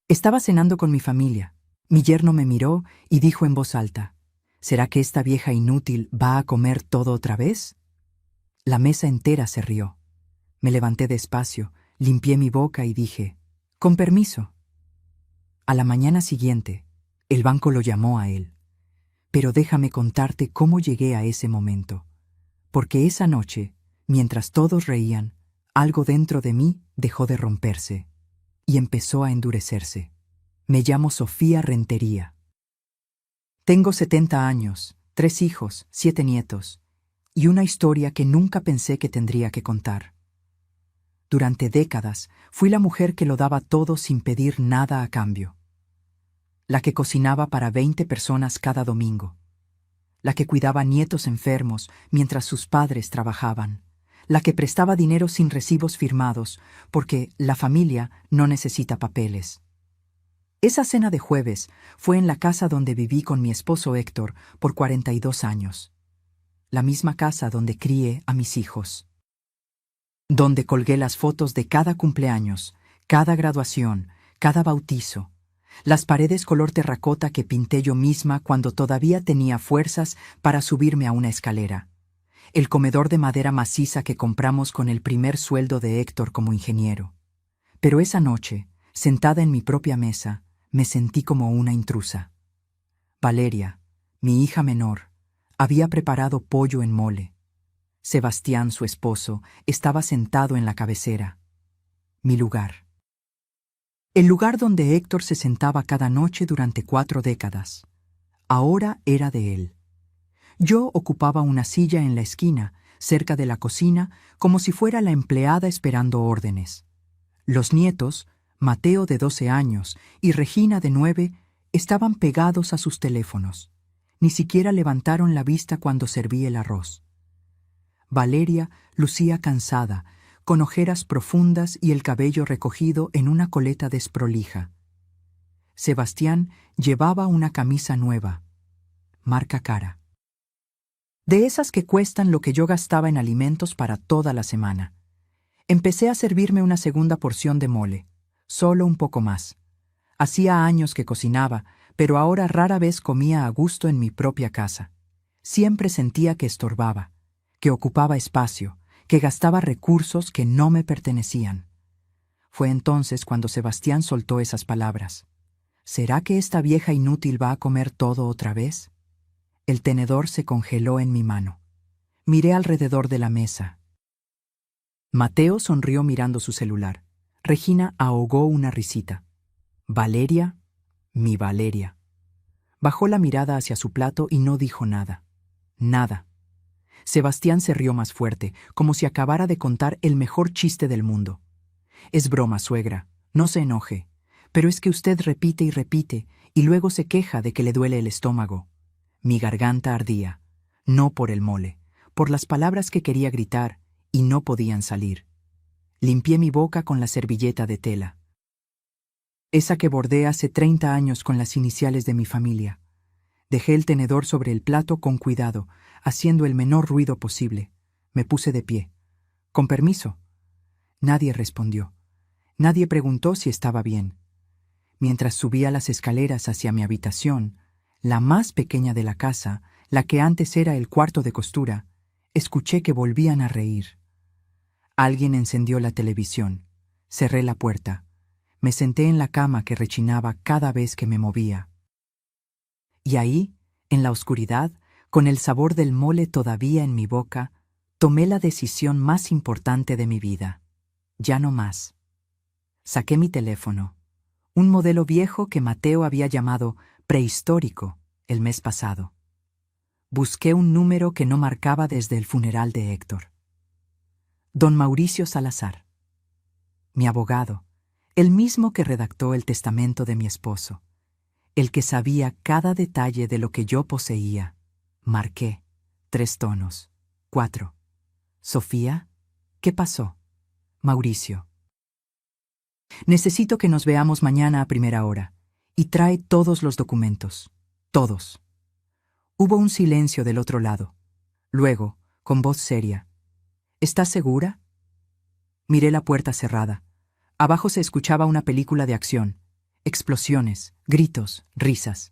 Estaba cenando con mi familia. Mi yerno me miró y dijo en voz alta: ¿Será que esta vieja inútil va a comer todo otra vez? La mesa entera se rió. Me levanté despacio, limpié mi boca y dije: con permiso. A la mañana siguiente, el banco lo llamó a él. Pero déjame contarte cómo llegué a ese momento. Porque esa noche, mientras todos reían, algo dentro de mí dejó de romperse y empezó a endurecerse. Me llamo Sofía Rentería. Tengo 70 años, 3 hijos, 7 nietos, y una historia que nunca pensé que tendría que contar. Durante décadas fui la mujer que lo daba todo sin pedir nada a cambio. La que cocinaba para 20 personas cada domingo. La que cuidaba nietos enfermos mientras sus padres trabajaban. La que prestaba dinero sin recibos firmados, porque la familia no necesita papeles. Esa cena de jueves fue en la casa donde viví con mi esposo Héctor por 42 años. La misma casa donde crié a mis hijos. Donde colgué las fotos de cada cumpleaños, cada graduación, cada bautizo. Las paredes color terracota que pinté yo misma cuando todavía tenía fuerzas para subirme a una escalera. El comedor de madera maciza que compramos con el primer sueldo de Héctor como ingeniero. Pero esa noche, sentada en mi propia mesa, me sentí como una intrusa. Valeria, mi hija menor, había preparado pollo en mole. Sebastián, su esposo, estaba sentado en la cabecera. Mi lugar. El lugar donde Héctor se sentaba cada noche durante 4 décadas. Ahora era de él. Yo ocupaba una silla en la esquina, cerca de la cocina, como si fuera la empleada esperando órdenes. Los nietos, Mateo de 12 años y Regina de 9, estaban pegados a sus teléfonos. Ni siquiera levantaron la vista cuando serví el arroz. Valeria lucía cansada, con ojeras profundas y el cabello recogido en una coleta desprolija. Sebastián llevaba una camisa nueva, marca cara. De esas que cuestan lo que yo gastaba en alimentos para toda la semana. Empecé a servirme una segunda porción de mole, solo un poco más. Hacía años que cocinaba, pero ahora rara vez comía a gusto en mi propia casa. Siempre sentía que estorbaba, que ocupaba espacio, que gastaba recursos que no me pertenecían. Fue entonces cuando Sebastián soltó esas palabras. ¿Será que esta vieja inútil va a comer todo otra vez? El tenedor se congeló en mi mano. Miré alrededor de la mesa. Mateo sonrió mirando su celular. Regina ahogó una risita. Valeria, mi Valeria. Bajó la mirada hacia su plato y no dijo nada. Nada. Sebastián se rió más fuerte, como si acabara de contar el mejor chiste del mundo. Es broma, suegra, no se enoje, pero es que usted repite y repite, y luego se queja de que le duele el estómago. Mi garganta ardía, no por el mole, por las palabras que quería gritar, y no podían salir. Limpié mi boca con la servilleta de tela. Esa que bordé hace 30 años con las iniciales de mi familia. Dejé el tenedor sobre el plato con cuidado, haciendo el menor ruido posible. Me puse de pie. «Con permiso». Nadie respondió. Nadie preguntó si estaba bien. Mientras subía las escaleras hacia mi habitación, la más pequeña de la casa, la que antes era el cuarto de costura, escuché que volvían a reír. Alguien encendió la televisión. Cerré la puerta. Me senté en la cama que rechinaba cada vez que me movía. Y ahí, en la oscuridad, con el sabor del mole todavía en mi boca, tomé la decisión más importante de mi vida. Ya no más. Saqué mi teléfono, un modelo viejo que Mateo había llamado prehistórico el mes pasado. Busqué un número que no marcaba desde el funeral de Héctor. Don Mauricio Salazar. Mi abogado, el mismo que redactó el testamento de mi esposo, el que sabía cada detalle de lo que yo poseía. Marqué. 3 tonos. 4. Sofía, ¿qué pasó? Mauricio. Necesito que nos veamos mañana a primera hora. Y trae todos los documentos. Todos. Hubo un silencio del otro lado. Luego, con voz seria. ¿Estás segura? Miré la puerta cerrada. Abajo se escuchaba una película de acción. Explosiones, gritos, risas.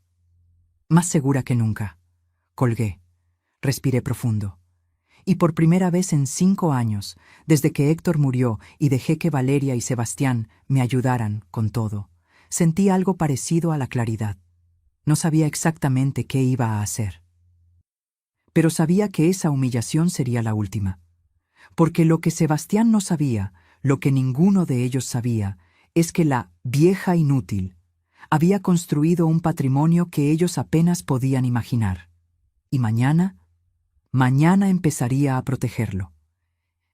Más segura que nunca. Colgué. Respiré profundo. Y por primera vez en 5 años, desde que Héctor murió y dejé que Valeria y Sebastián me ayudaran con todo, sentí algo parecido a la claridad. No sabía exactamente qué iba a hacer. Pero sabía que esa humillación sería la última. Porque lo que Sebastián no sabía, lo que ninguno de ellos sabía, es que la vieja inútil había construido un patrimonio que ellos apenas podían imaginar. Y mañana empezaría a protegerlo.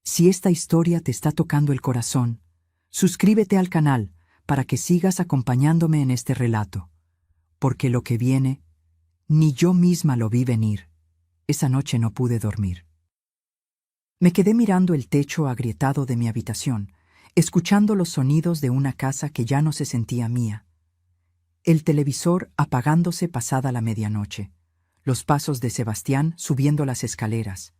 Si esta historia te está tocando el corazón, suscríbete al canal para que sigas acompañándome en este relato, porque lo que viene, ni yo misma lo vi venir. Esa noche no pude dormir. Me quedé mirando el techo agrietado de mi habitación, escuchando los sonidos de una casa que ya no se sentía mía. El televisor apagándose pasada la medianoche, los pasos de Sebastián subiendo las escaleras,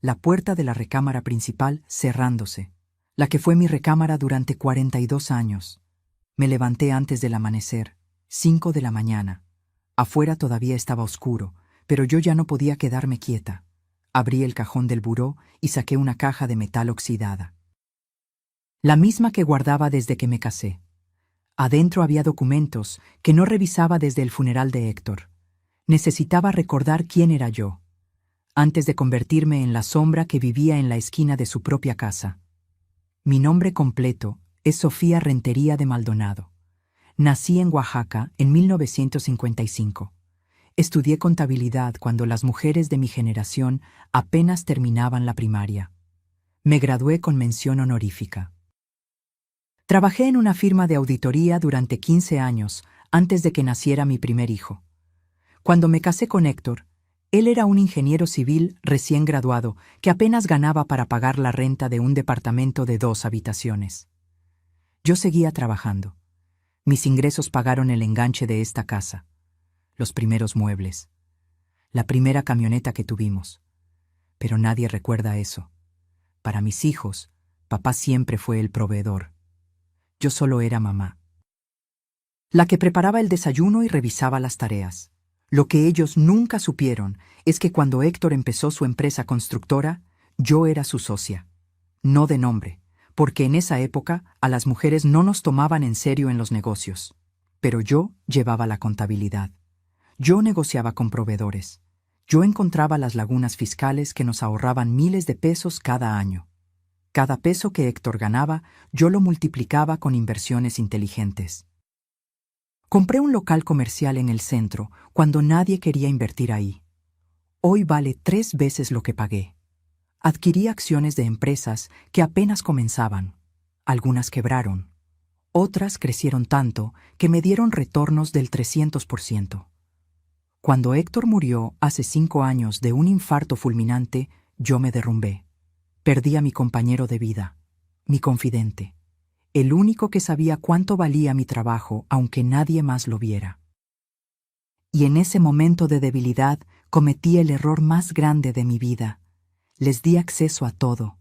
la puerta de la recámara principal cerrándose, la que fue mi recámara durante 42 años. Me levanté antes del amanecer, 5 de la mañana. Afuera todavía estaba oscuro, pero yo ya no podía quedarme quieta. Abrí el cajón del buró y saqué una caja de metal oxidada. La misma que guardaba desde que me casé. Adentro había documentos que no revisaba desde el funeral de Héctor. Necesitaba recordar quién era yo, antes de convertirme en la sombra que vivía en la esquina de su propia casa. Mi nombre completo es Sofía Rentería de Maldonado. Nací en Oaxaca en 1955. Estudié contabilidad cuando las mujeres de mi generación apenas terminaban la primaria. Me gradué con mención honorífica. Trabajé en una firma de auditoría durante 15 años antes de que naciera mi primer hijo. Cuando me casé con Héctor, él era un ingeniero civil recién graduado que apenas ganaba para pagar la renta de un departamento de 2 habitaciones. Yo seguía trabajando. Mis ingresos pagaron el enganche de esta casa, los primeros muebles, la primera camioneta que tuvimos. Pero nadie recuerda eso. Para mis hijos, papá siempre fue el proveedor. Yo solo era mamá, la que preparaba el desayuno y revisaba las tareas. Lo que ellos nunca supieron es que cuando Héctor empezó su empresa constructora, yo era su socia. No de nombre, porque en esa época a las mujeres no nos tomaban en serio en los negocios. Pero yo llevaba la contabilidad. Yo negociaba con proveedores. Yo encontraba las lagunas fiscales que nos ahorraban miles de pesos cada año. Cada peso que Héctor ganaba, yo lo multiplicaba con inversiones inteligentes. Compré un local comercial en el centro cuando nadie quería invertir ahí. Hoy vale 3 veces lo que pagué. Adquirí acciones de empresas que apenas comenzaban. Algunas quebraron. Otras crecieron tanto que me dieron retornos del 300%. Cuando Héctor murió hace 5 años de un infarto fulminante, yo me derrumbé. Perdí a mi compañero de vida, mi confidente, el único que sabía cuánto valía mi trabajo aunque nadie más lo viera. Y en ese momento de debilidad cometí el error más grande de mi vida. Les di acceso a todo.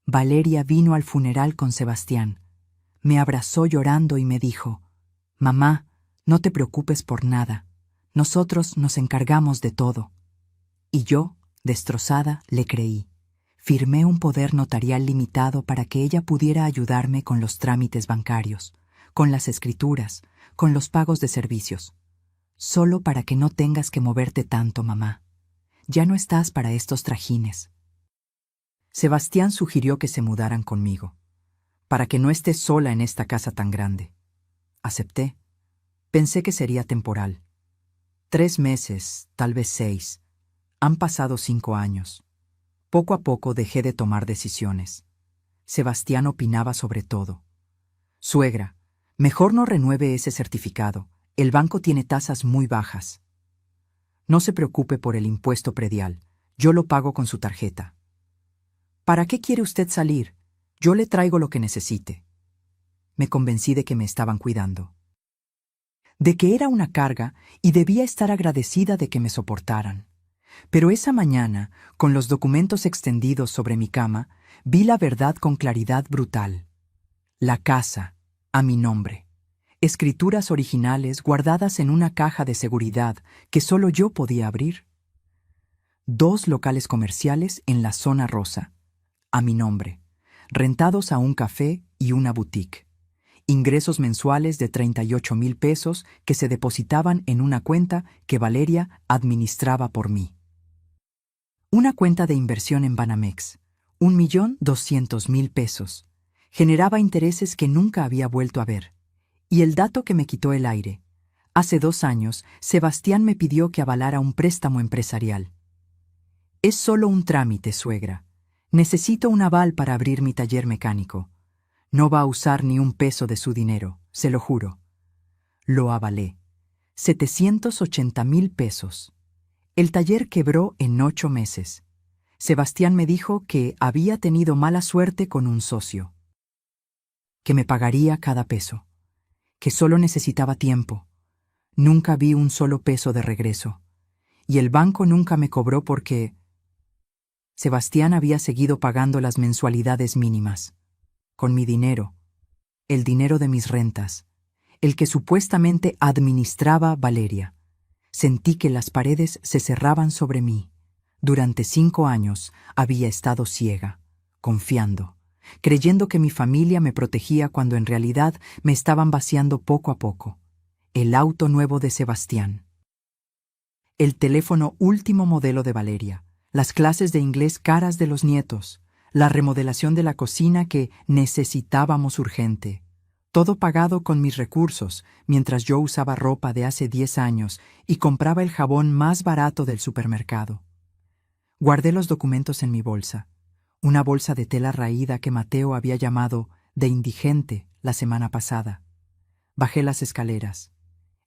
Valeria vino al funeral con Sebastián. Me abrazó llorando y me dijo: «Mamá, no te preocupes por nada. Nosotros nos encargamos de todo». Y yo, destrozada, le creí. Firmé un poder notarial limitado para que ella pudiera ayudarme con los trámites bancarios, con las escrituras, con los pagos de servicios. Solo para que no tengas que moverte tanto, mamá. Ya no estás para estos trajines. Sebastián sugirió que se mudaran conmigo, para que no esté sola en esta casa tan grande. Acepté. Pensé que sería temporal. 3 meses, tal vez 6. Han pasado 5 años. Poco a poco dejé de tomar decisiones. Sebastián opinaba sobre todo. «Suegra, mejor no renueve ese certificado. El banco tiene tasas muy bajas. No se preocupe por el impuesto predial. Yo lo pago con su tarjeta. ¿Para qué quiere usted salir? Yo le traigo lo que necesite». Me convencí de que me estaban cuidando, de que era una carga y debía estar agradecida de que me soportaran. Pero esa mañana, con los documentos extendidos sobre mi cama, vi la verdad con claridad brutal. La casa, a mi nombre. escrituras originales guardadas en una caja de seguridad que solo yo podía abrir. 2 locales comerciales en la zona rosa, a mi nombre, rentados a un café y una boutique. Ingresos mensuales de 38,000 pesos que se depositaban en una cuenta que Valeria administraba por mí. Una cuenta de inversión en Banamex, 1,200,000 pesos. Generaba intereses que nunca había vuelto a ver. Y el dato que me quitó el aire. Hace 2 años, Sebastián me pidió que avalara un préstamo empresarial. Es solo un trámite, suegra. Necesito un aval para abrir mi taller mecánico. No va a usar ni un peso de su dinero, se lo juro. Lo avalé. 780,000 pesos. El taller quebró en 8 meses. Sebastián me dijo que había tenido mala suerte con un socio. Que me pagaría cada peso. Que solo necesitaba tiempo. Nunca vi un solo peso de regreso. Y el banco nunca me cobró porque Sebastián había seguido pagando las mensualidades mínimas. Con mi dinero. El dinero de mis rentas. El que supuestamente administraba Valeria. Sentí que las paredes se cerraban sobre mí. Durante 5 años había estado ciega, confiando, creyendo que mi familia me protegía cuando en realidad me estaban vaciando poco a poco. El auto nuevo de Sebastián. El teléfono último modelo de Valeria. Las clases de inglés caras de los nietos. La remodelación de la cocina que necesitábamos urgente. Todo pagado con mis recursos, mientras yo usaba ropa de hace 10 años y compraba el jabón más barato del supermercado. Guardé los documentos en mi bolsa, una bolsa de tela raída que Mateo había llamado de indigente la semana pasada. Bajé las escaleras.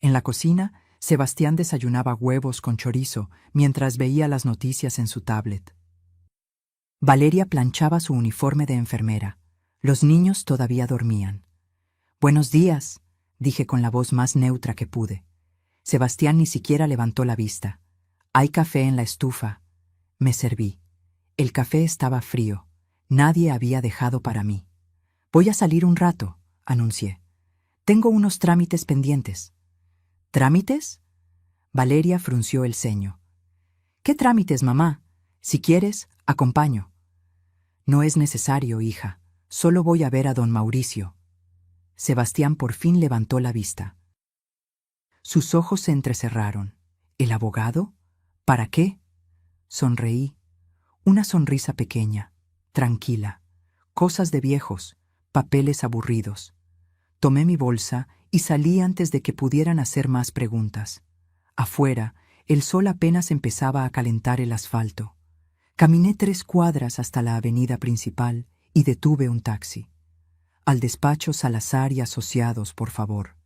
En la cocina, Sebastián desayunaba huevos con chorizo mientras veía las noticias en su tablet. Valeria planchaba su uniforme de enfermera. Los niños todavía dormían. «Buenos días», dije con la voz más neutra que pude. Sebastián ni siquiera levantó la vista. «Hay café en la estufa». Me serví. El café estaba frío. Nadie había dejado para mí. «Voy a salir un rato», anuncié. «Tengo unos trámites pendientes». «¿Trámites?» Valeria frunció el ceño. «¿Qué trámites, mamá? Si quieres, acompaño». «No es necesario, hija. Solo voy a ver a don Mauricio». Sebastián por fin levantó la vista. Sus ojos se entrecerraron. ¿El abogado? ¿Para qué? Sonreí. Una sonrisa pequeña, tranquila. Cosas de viejos, papeles aburridos. Tomé mi bolsa y salí antes de que pudieran hacer más preguntas. Afuera, el sol apenas empezaba a calentar el asfalto. Caminé 3 cuadras hasta la avenida principal y detuve un taxi. «Al despacho Salazar y Asociados, por favor».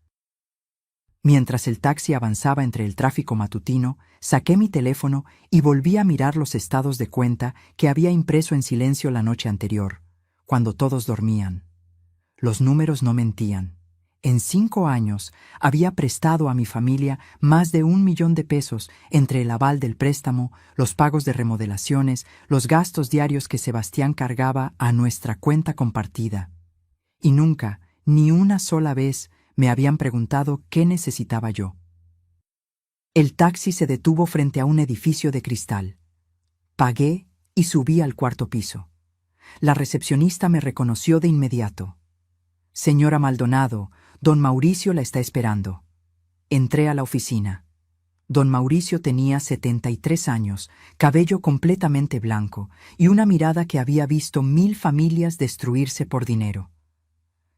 Mientras el taxi avanzaba entre el tráfico matutino, saqué mi teléfono y volví a mirar los estados de cuenta que había impreso en silencio la noche anterior, cuando todos dormían. Los números no mentían. En 5 años había prestado a mi familia más de 1,000,000 de pesos entre el aval del préstamo, los pagos de remodelaciones, los gastos diarios que Sebastián cargaba a nuestra cuenta compartida. Y nunca, ni una sola vez, me habían preguntado qué necesitaba yo. El taxi se detuvo frente a un edificio de cristal. Pagué y subí al 4º piso. La recepcionista me reconoció de inmediato. «Señora Maldonado, don Mauricio la está esperando». Entré a la oficina. Don Mauricio tenía 73 años, cabello completamente blanco y una mirada que había visto 1000 familias destruirse por dinero.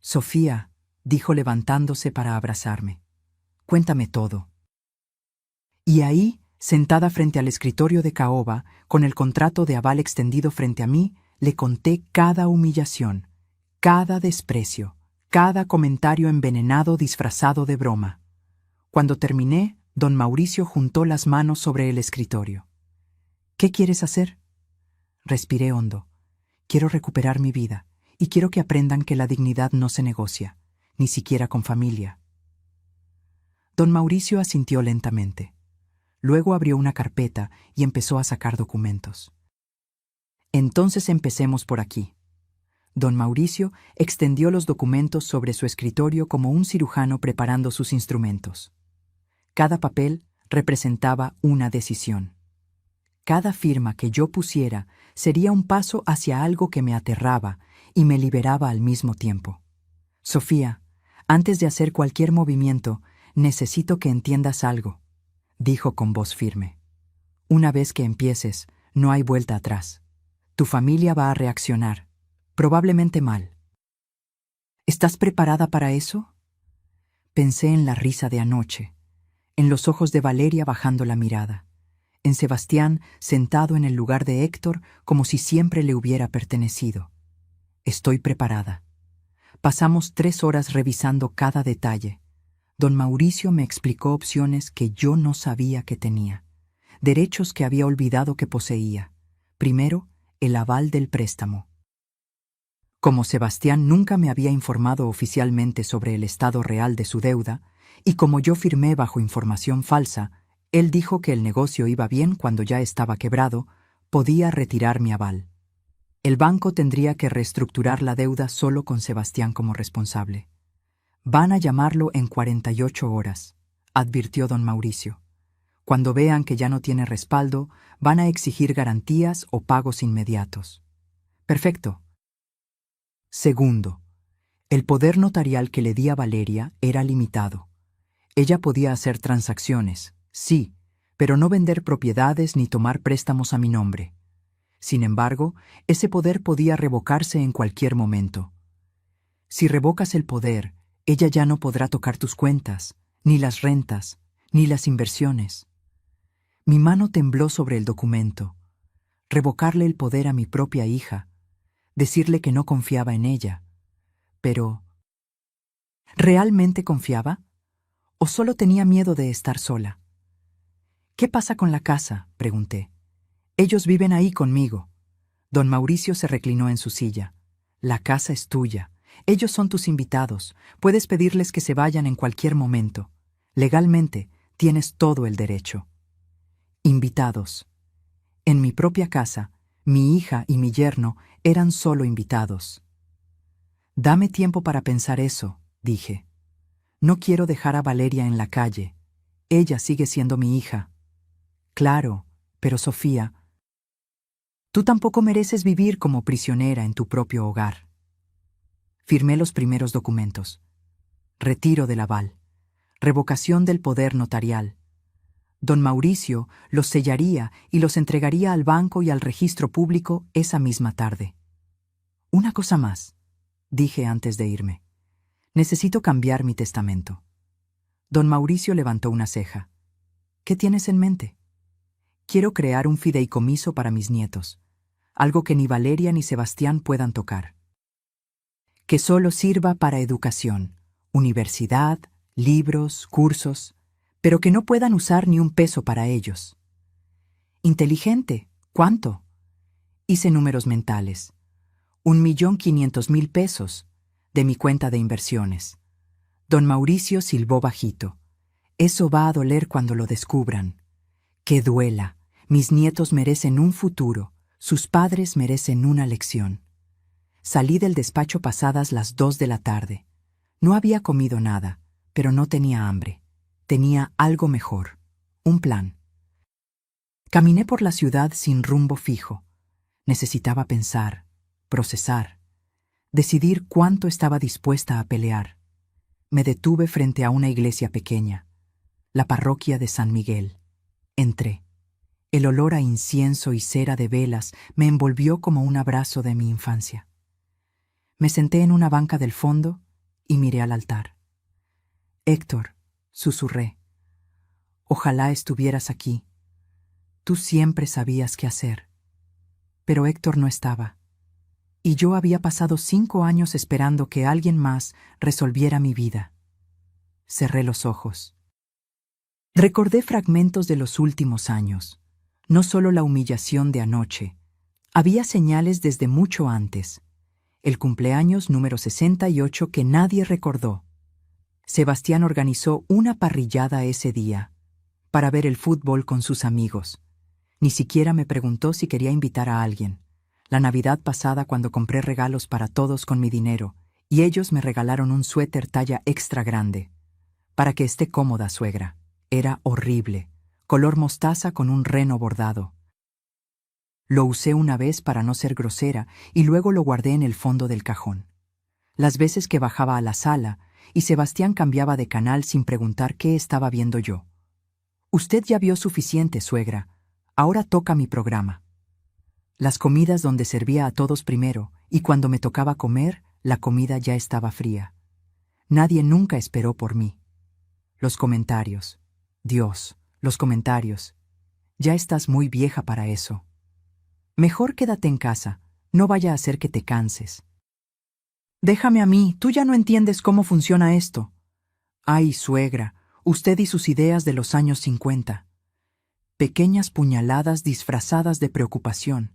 «Sofía», dijo levantándose para abrazarme. «Cuéntame todo». Y ahí, sentada frente al escritorio de caoba, con el contrato de aval extendido frente a mí, le conté cada humillación, cada desprecio, cada comentario envenenado disfrazado de broma. Cuando terminé, don Mauricio juntó las manos sobre el escritorio. «¿Qué quieres hacer?» Respiré hondo. «Quiero recuperar mi vida. Y quiero que aprendan que la dignidad no se negocia, ni siquiera con familia». Don Mauricio asintió lentamente. Luego abrió una carpeta y empezó a sacar documentos. «Entonces empecemos por aquí. Don Mauricio extendió los documentos sobre su escritorio como un cirujano preparando sus instrumentos. Cada papel representaba una decisión. Cada firma que yo pusiera sería un paso hacia algo que me aterraba y me liberaba al mismo tiempo. Sofía, antes de hacer cualquier movimiento, necesito que entiendas algo, dijo con voz firme. Una vez que empieces, no hay vuelta atrás. Tu familia va a reaccionar, probablemente mal. ¿Estás preparada para eso? Pensé en la risa de anoche, en los ojos de Valeria bajando la mirada, en Sebastián sentado en el lugar de Héctor como si siempre le hubiera pertenecido. Estoy preparada. Pasamos 3 horas revisando cada detalle. Don Mauricio me explicó opciones que yo no sabía que tenía, derechos que había olvidado que poseía. Primero, el aval del préstamo. Como Sebastián nunca me había informado oficialmente sobre el estado real de su deuda, y como yo firmé bajo información falsa, él dijo que el negocio iba bien cuando ya estaba quebrado, podía retirar mi aval. El banco tendría que reestructurar la deuda solo con Sebastián como responsable. Van a llamarlo en 48 horas, advirtió don Mauricio. Cuando vean que ya no tiene respaldo, van a exigir garantías o pagos inmediatos. Perfecto. Segundo, el poder notarial que le di a Valeria era limitado. Ella podía hacer transacciones, sí, pero no vender propiedades ni tomar préstamos a mi nombre. Sin embargo, ese poder podía revocarse en cualquier momento. Si revocas el poder, ella ya no podrá tocar tus cuentas, ni las rentas, ni las inversiones. Mi mano tembló sobre el documento. Revocarle el poder a mi propia hija, decirle que no confiaba en ella. Pero, ¿realmente confiaba? ¿O solo tenía miedo de estar sola? ¿Qué pasa con la casa?, pregunté. Ellos viven ahí conmigo. Don Mauricio se reclinó en su silla. La casa es tuya. Ellos son tus invitados. Puedes pedirles que se vayan en cualquier momento. Legalmente, tienes todo el derecho. Invitados. En mi propia casa, mi hija y mi yerno eran solo invitados. Dame tiempo para pensar eso, dije. No quiero dejar a Valeria en la calle. Ella sigue siendo mi hija. Claro, pero Sofía, tú tampoco mereces vivir como prisionera en tu propio hogar. Firmé los primeros documentos. Retiro del aval. Revocación del poder notarial. Don Mauricio los sellaría y los entregaría al banco y al registro público esa misma tarde. Una cosa más, dije antes de irme. Necesito cambiar mi testamento. Don Mauricio levantó una ceja. ¿Qué tienes en mente? Quiero crear un fideicomiso para mis nietos, algo que ni Valeria ni Sebastián puedan tocar. Que solo sirva para educación, universidad, libros, cursos, pero que no puedan usar ni un peso para ellos. Inteligente, ¿cuánto? Hice números mentales. 1.500.000 pesos de mi cuenta de inversiones. Don Mauricio silbó bajito. Eso va a doler cuando lo descubran. Que duela. Mis nietos merecen un futuro. Sus padres merecen una lección. Salí del despacho pasadas las 2 de la tarde. No había comido nada, pero no tenía hambre. Tenía algo mejor. Un plan. Caminé por la ciudad sin rumbo fijo. Necesitaba pensar, procesar, decidir cuánto estaba dispuesta a pelear. Me detuve frente a una iglesia pequeña, la parroquia de San Miguel. Entré. El olor a incienso y cera de velas me envolvió como un abrazo de mi infancia. Me senté en una banca del fondo y miré al altar. Héctor, susurré, ojalá estuvieras aquí. Tú siempre sabías qué hacer. Pero Héctor no estaba. Y yo había pasado 5 años esperando que alguien más resolviera mi vida. Cerré los ojos. Recordé fragmentos de los últimos años. No solo la humillación de anoche. Había señales desde mucho antes. El cumpleaños número 68 que nadie recordó. Sebastián organizó una parrillada ese día para ver el fútbol con sus amigos. Ni siquiera me preguntó si quería invitar a alguien. La Navidad pasada cuando compré regalos para todos con mi dinero, y ellos me regalaron un suéter talla extra grande. Para que esté cómoda, suegra. Era horrible, color mostaza con un reno bordado. Lo usé una vez para no ser grosera y luego lo guardé en el fondo del cajón. Las veces que bajaba a la sala y Sebastián cambiaba de canal sin preguntar qué estaba viendo yo. Usted ya vio suficiente, suegra. Ahora toca mi programa. Las comidas donde servía a todos primero, y cuando me tocaba comer, la comida ya estaba fría. Nadie nunca esperó por mí. Los comentarios. Dios, los comentarios. Ya estás muy vieja para eso. Mejor quédate en casa, no vaya a ser que te canses. Déjame a mí, tú ya no entiendes cómo funciona esto. Ay, suegra, usted y sus ideas de los años 50. Pequeñas puñaladas disfrazadas de preocupación,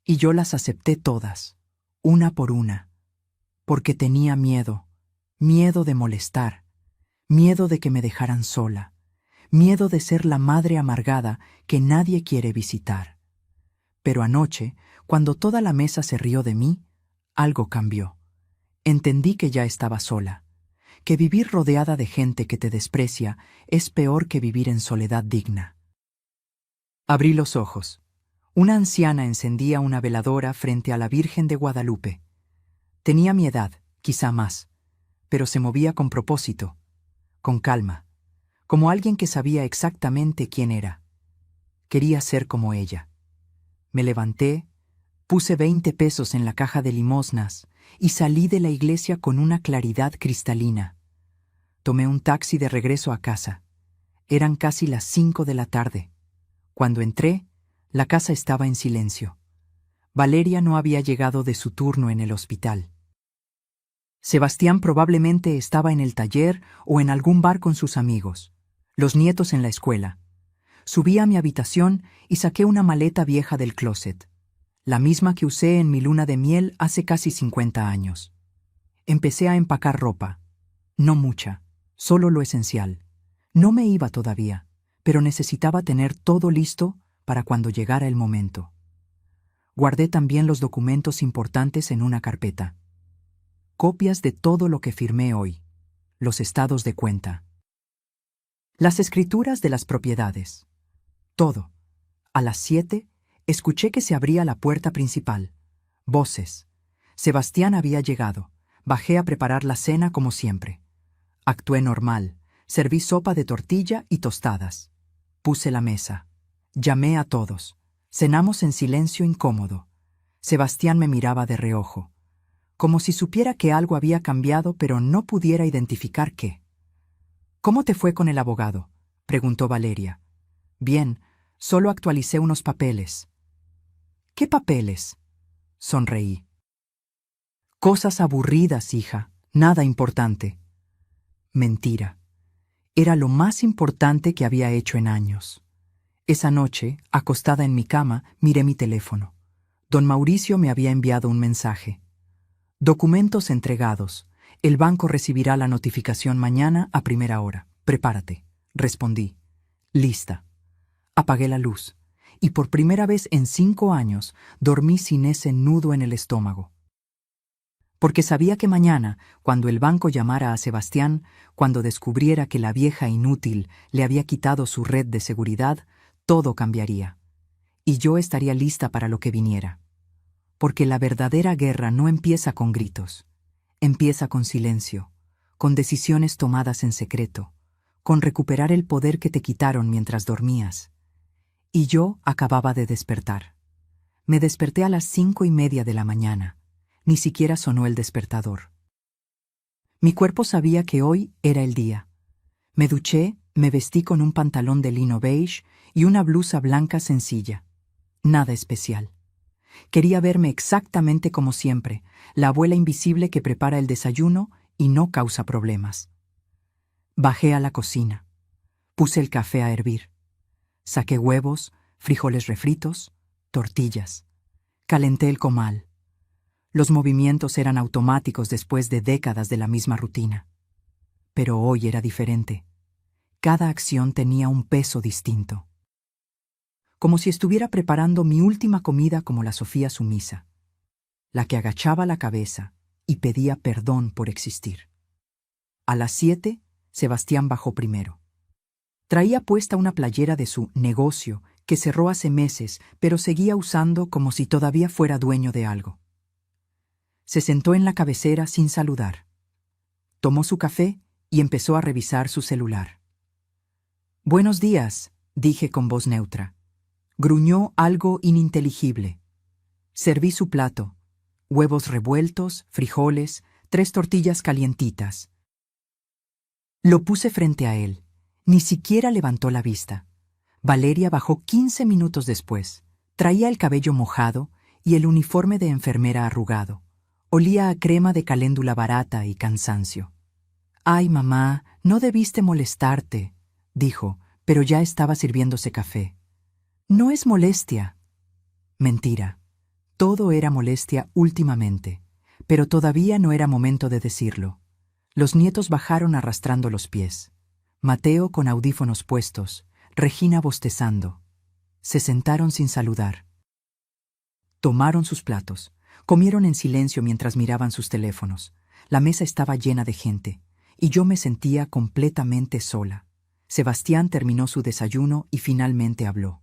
y yo las acepté todas, una por una, porque tenía miedo, miedo de molestar, miedo de que me dejaran sola, miedo de ser la madre amargada que nadie quiere visitar. Pero anoche, cuando toda la mesa se rió de mí, algo cambió. Entendí que ya estaba sola, que vivir rodeada de gente que te desprecia es peor que vivir en soledad digna. Abrí los ojos. Una anciana encendía una veladora frente a la Virgen de Guadalupe. Tenía mi edad, quizá más, pero se movía con propósito, con calma, como alguien que sabía exactamente quién era. Quería ser como ella. Me levanté, puse 20 pesos en la caja de limosnas y salí de la iglesia con una claridad cristalina. Tomé un taxi de regreso a casa. Eran casi las 5 de la tarde. Cuando entré, la casa estaba en silencio. Valeria no había llegado de su turno en el hospital. Sebastián probablemente estaba en el taller o en algún bar con sus amigos, los nietos en la escuela. Subí a mi habitación y saqué una maleta vieja del closet, la misma que usé en mi luna de miel hace casi 50 años. Empecé a empacar ropa. No mucha, solo lo esencial. No me iba todavía, pero necesitaba tener todo listo para cuando llegara el momento. Guardé también los documentos importantes en una carpeta. Copias de todo lo que firmé hoy, los estados de cuenta. Las escrituras de las propiedades. Todo. A las 7, escuché que se abría la puerta principal. Voces. Sebastián había llegado. Bajé a preparar la cena como siempre. Actué normal. Serví sopa de tortilla y tostadas. Puse la mesa. Llamé a todos. Cenamos en silencio incómodo. Sebastián me miraba de reojo, como si supiera que algo había cambiado pero no pudiera identificar qué. ¿Cómo te fue con el abogado?, preguntó Valeria. Bien, solo actualicé unos papeles. ¿Qué papeles?, sonreí. Cosas aburridas, hija, nada importante. Mentira. Era lo más importante que había hecho en años. Esa noche, acostada en mi cama, miré mi teléfono. Don Mauricio me había enviado un mensaje. Documentos entregados. El banco recibirá la notificación mañana a primera hora. Prepárate. Respondí. Lista. Apagué la luz. Y por primera vez en 5 años, dormí sin ese nudo en el estómago. Porque sabía que mañana, cuando el banco llamara a Sebastián, cuando descubriera que la vieja inútil le había quitado su red de seguridad, todo cambiaría. Y yo estaría lista para lo que viniera. Porque la verdadera guerra no empieza con gritos. Empieza con silencio, con decisiones tomadas en secreto, con recuperar el poder que te quitaron mientras dormías. Y yo acababa de despertar. Me desperté a las 5:30 de la mañana. Ni siquiera sonó el despertador. Mi cuerpo sabía que hoy era el día. Me duché, me vestí con un pantalón de lino beige y una blusa blanca sencilla. Nada especial. Quería verme exactamente como siempre, la abuela invisible que prepara el desayuno y no causa problemas. Bajé a la cocina. Puse el café a hervir. Saqué huevos, frijoles refritos, tortillas. Calenté el comal. Los movimientos eran automáticos después de décadas de la misma rutina. Pero hoy era diferente. Cada acción tenía un peso distinto. Como si estuviera preparando mi última comida como la Sofía sumisa. la que agachaba la cabeza y pedía perdón por existir. A las 7, Sebastián bajó primero. Traía puesta una playera de su negocio que cerró hace meses, pero seguía usando como si todavía fuera dueño de algo. Se sentó en la cabecera sin saludar. Tomó su café y empezó a revisar su celular. «Buenos días», dije con voz neutra. Gruñó algo ininteligible. Serví su plato: huevos revueltos, frijoles, 3 tortillas calientitas. Lo puse frente a él. Ni siquiera levantó la vista. Valeria bajó 15 minutos después. Traía el cabello mojado y el uniforme de enfermera arrugado. Olía a crema de caléndula barata y cansancio. «Ay, mamá, no debiste molestarte», dijo, pero ya estaba sirviéndose café. «No es molestia». Mentira. Todo era molestia últimamente, pero todavía no era momento de decirlo. Los nietos bajaron arrastrando los pies. Mateo con audífonos puestos, Regina bostezando. Se sentaron sin saludar. Tomaron sus platos, comieron en silencio mientras miraban sus teléfonos. La mesa estaba llena de gente, y yo me sentía completamente sola. Sebastián terminó su desayuno y finalmente habló.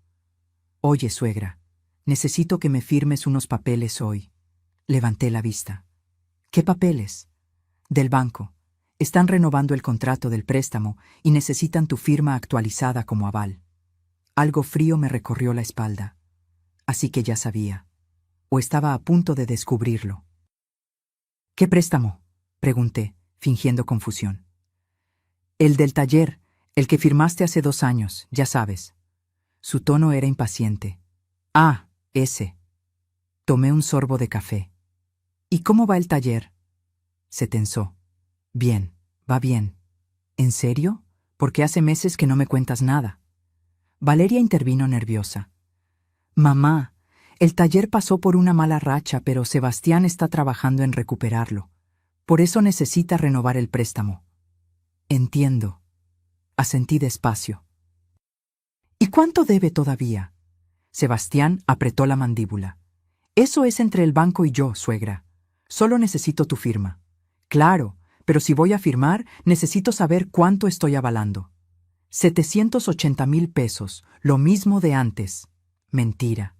«Oye, suegra, necesito que me firmes unos papeles hoy». Levanté la vista. «¿Qué papeles?» «Del banco. Están renovando el contrato del préstamo y necesitan tu firma actualizada como aval». Algo frío me recorrió la espalda. Así que ya sabía, o estaba a punto de descubrirlo. «¿Qué préstamo?», pregunté, fingiendo confusión. «El del taller, el que firmaste hace 2 años, ya sabes». Su tono era impaciente. «Ah, ese». Tomé un sorbo de café. «¿Y cómo va el taller?». Se tensó. «Bien, va bien». «¿En serio? Porque hace meses que no me cuentas nada». Valeria intervino nerviosa. «Mamá, el taller pasó por una mala racha, pero Sebastián está trabajando en recuperarlo. Por eso necesita renovar el préstamo». «Entiendo». Asentí despacio. «¿Y cuánto debe todavía?». Sebastián apretó la mandíbula. «Eso es entre el banco y yo, suegra. Solo necesito tu firma». «Claro, pero si voy a firmar, necesito saber cuánto estoy avalando». 780,000 pesos, lo mismo de antes». Mentira.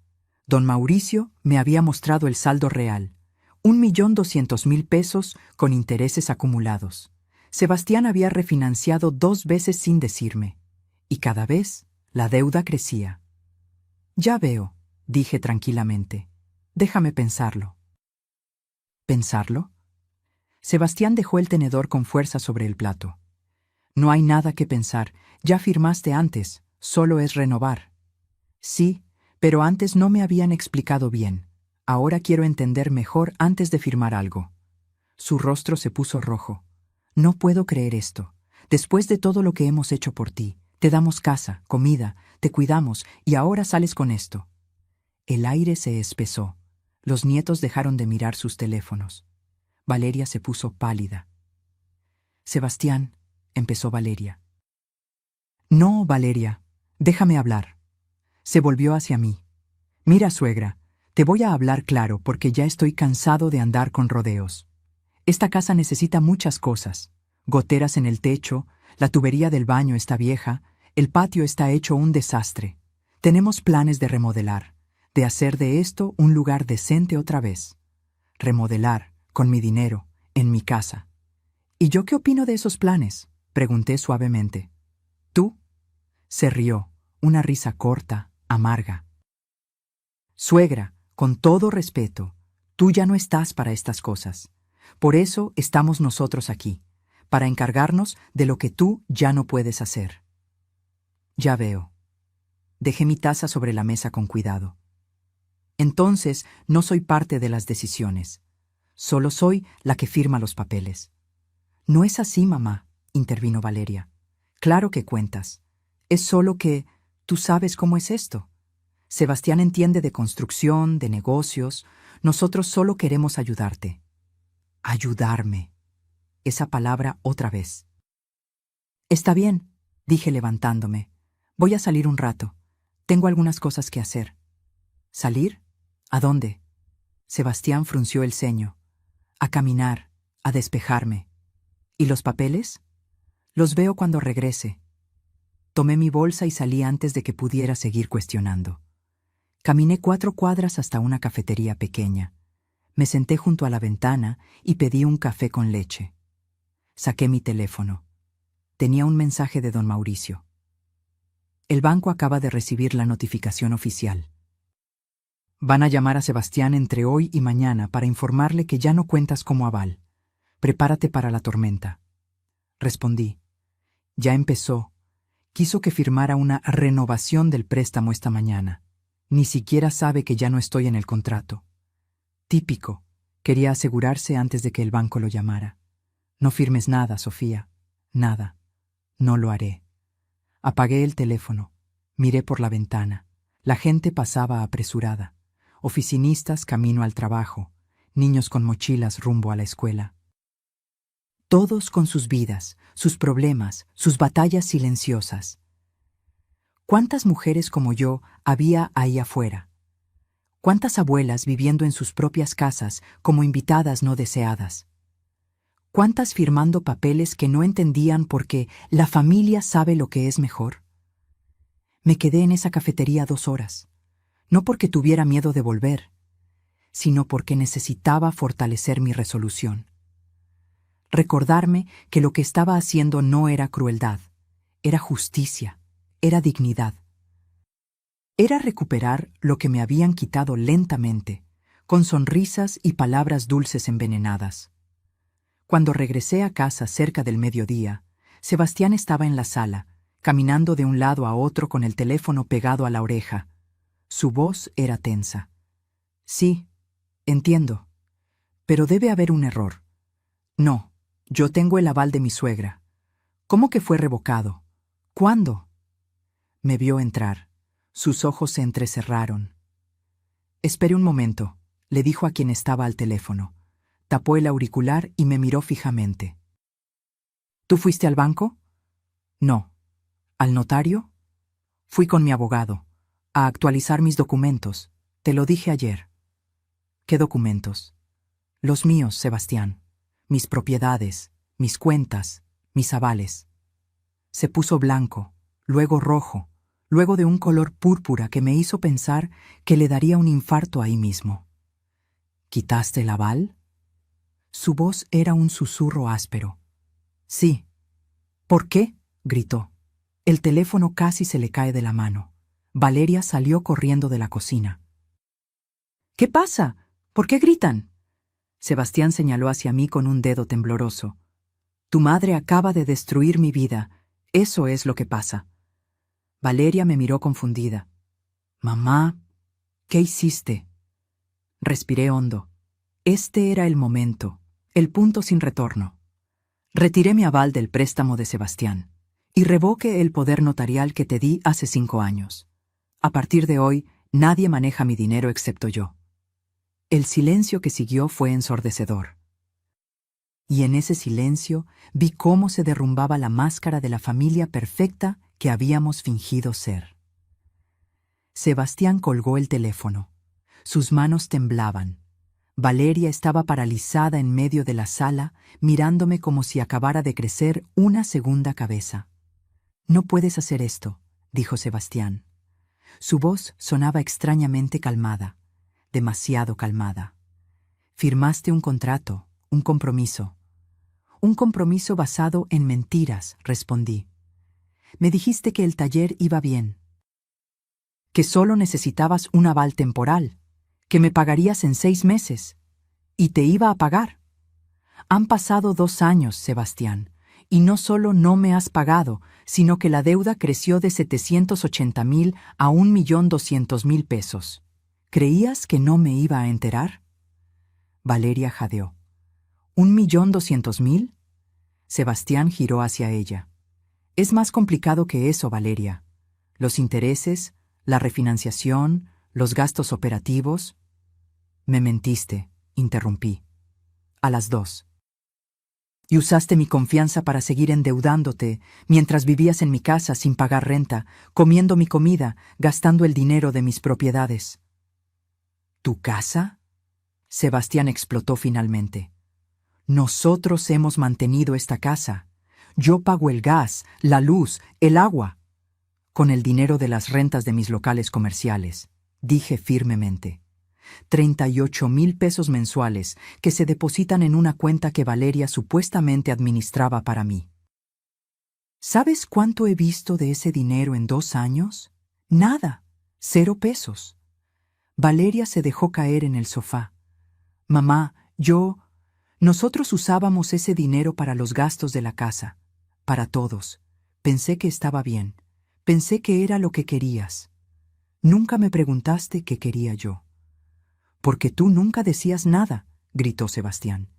Don Mauricio me había mostrado el saldo real. 1,200,000 pesos con intereses acumulados. Sebastián había refinanciado 2 veces sin decirme. Y cada vez la deuda crecía. «Ya veo», dije tranquilamente. «Déjame pensarlo». ¿Pensarlo? Sebastián dejó el tenedor con fuerza sobre el plato. «No hay nada que pensar. Ya firmaste antes. Solo es renovar». «Sí, pero antes no me habían explicado bien. Ahora quiero entender mejor antes de firmar algo». Su rostro se puso rojo. «No puedo creer esto. Después de todo lo que hemos hecho por ti, te damos casa, comida, te cuidamos y ahora sales con esto». El aire se espesó. Los nietos dejaron de mirar sus teléfonos. Valeria se puso pálida. «Sebastián», empezó Valeria. «No, Valeria, déjame hablar». Se volvió hacia mí. «Mira, suegra, te voy a hablar claro porque ya estoy cansado de andar con rodeos. Esta casa necesita muchas cosas. Goteras en el techo, la tubería del baño está vieja, el patio está hecho un desastre. Tenemos planes de remodelar, de hacer de esto un lugar decente otra vez. Remodelar, con mi dinero, en mi casa». «¿Y yo qué opino de esos planes?», pregunté suavemente. «¿Tú?». Se rió, una risa corta, amarga. «Suegra, con todo respeto, tú ya no estás para estas cosas. Por eso estamos nosotros aquí, para encargarnos de lo que tú ya no puedes hacer». «Ya veo». Dejé mi taza sobre la mesa con cuidado. «Entonces no soy parte de las decisiones. Solo soy la que firma los papeles». «No es así, mamá», intervino Valeria. «Claro que cuentas. Es solo que tú sabes cómo es esto. Sebastián entiende de construcción, de negocios. Nosotros solo queremos ayudarte». «Ayudarme». Esa palabra otra vez. «Está bien», dije levantándome. «Voy a salir un rato. Tengo algunas cosas que hacer». «¿Salir? ¿A dónde?». Sebastián frunció el ceño. A caminar, a despejarme. ¿Y los papeles? Los veo cuando regrese. Tomé mi bolsa y salí antes de que pudiera seguir cuestionando. Caminé 4 cuadras hasta una cafetería pequeña. Me senté junto a la ventana y pedí un café con leche. Saqué mi teléfono. Tenía un mensaje de don Mauricio. El banco acaba de recibir la notificación oficial. Van a llamar a Sebastián entre hoy y mañana para informarle que ya no cuentas como aval. Prepárate para la tormenta. Respondí. Ya empezó. Quiso que firmara una renovación del préstamo esta mañana. Ni siquiera sabe que ya no estoy en el contrato. Típico. Quería asegurarse antes de que el banco lo llamara. No firmes nada, Sofía. Nada. No lo haré. Apagué el teléfono. Miré por la ventana. La gente pasaba apresurada. Oficinistas camino al trabajo. Niños con mochilas rumbo a la escuela. Todos con sus vidas, sus problemas, sus batallas silenciosas. ¿Cuántas mujeres como yo había ahí afuera? ¿Cuántas abuelas viviendo en sus propias casas como invitadas no deseadas? ¿Cuántas firmando papeles que no entendían porque la familia sabe lo que es mejor? Me quedé en esa cafetería 2 horas, no porque tuviera miedo de volver, sino porque necesitaba fortalecer mi resolución. Recordarme que lo que estaba haciendo no era crueldad, era justicia, era dignidad. Era recuperar lo que me habían quitado lentamente, con sonrisas y palabras dulces envenenadas. Cuando regresé a casa cerca del mediodía, Sebastián estaba en la sala, caminando de un lado a otro con el teléfono pegado a la oreja. Su voz era tensa. Sí, entiendo. Pero debe haber un error. No, yo tengo el aval de mi suegra. ¿Cómo que fue revocado? ¿Cuándo? Me vio entrar. Sus ojos se entrecerraron. Espere un momento, le dijo a quien estaba al teléfono. Tapó el auricular y me miró fijamente. ¿Tú fuiste al banco? No. ¿Al notario? Fui con mi abogado, a actualizar mis documentos. Te lo dije ayer. ¿Qué documentos? Los míos, Sebastián. Mis propiedades, mis cuentas, mis avales. Se puso blanco, luego rojo, luego de un color púrpura que me hizo pensar que le daría un infarto ahí mismo. ¿Quitaste el aval? Su voz era un susurro áspero. Sí. ¿Por qué? Gritó. El teléfono casi se le cae de la mano. Valeria salió corriendo de la cocina. ¿Qué pasa? ¿Por qué gritan? Sebastián señaló hacia mí con un dedo tembloroso. Tu madre acaba de destruir mi vida. Eso es lo que pasa. Valeria me miró confundida. Mamá, ¿qué hiciste? Respiré hondo. Este era el momento, el punto sin retorno. Retiré mi aval del préstamo de Sebastián y revoqué el poder notarial que te di hace 5 años. A partir de hoy, nadie maneja mi dinero excepto yo. El silencio que siguió fue ensordecedor. Y en ese silencio vi cómo se derrumbaba la máscara de la familia perfecta que habíamos fingido ser. Sebastián colgó el teléfono. Sus manos temblaban. Valeria estaba paralizada en medio de la sala, mirándome como si acabara de crecer una segunda cabeza. No puedes hacer esto, dijo Sebastián. Su voz sonaba extrañamente calmada, demasiado calmada. Firmaste un contrato, un compromiso. Un compromiso basado en mentiras, respondí. Me dijiste que el taller iba bien, que solo necesitabas un aval temporal, que me pagarías en 6 meses, y te iba a pagar. Han pasado 2 años, Sebastián, y no solo no me has pagado, sino que la deuda creció de 780,000 a 1,200,000 pesos. ¿Creías que no me iba a enterar? Valeria jadeó. ¿1,200,000? Sebastián giró hacia ella. Es más complicado que eso, Valeria. Los intereses, la refinanciación, los gastos operativos. Me mentiste, interrumpí. A las 2. Y usaste mi confianza para seguir endeudándote mientras vivías en mi casa sin pagar renta, comiendo mi comida, gastando el dinero de mis propiedades. ¿Tu casa? Sebastián explotó finalmente. Nosotros hemos mantenido esta casa. Yo pago el gas, la luz, el agua. Con el dinero de las rentas de mis locales comerciales, dije firmemente. 38,000 pesos mensuales que se depositan en una cuenta que Valeria supuestamente administraba para mí. ¿Sabes cuánto he visto de ese dinero en 2 años? Nada, 0 pesos. Valeria se dejó caer en el sofá. Mamá, nosotros usábamos ese dinero para los gastos de la casa, para todos. Pensé que estaba bien. Pensé que era lo que querías. Nunca me preguntaste qué quería yo. Porque tú nunca decías nada, gritó Sebastián.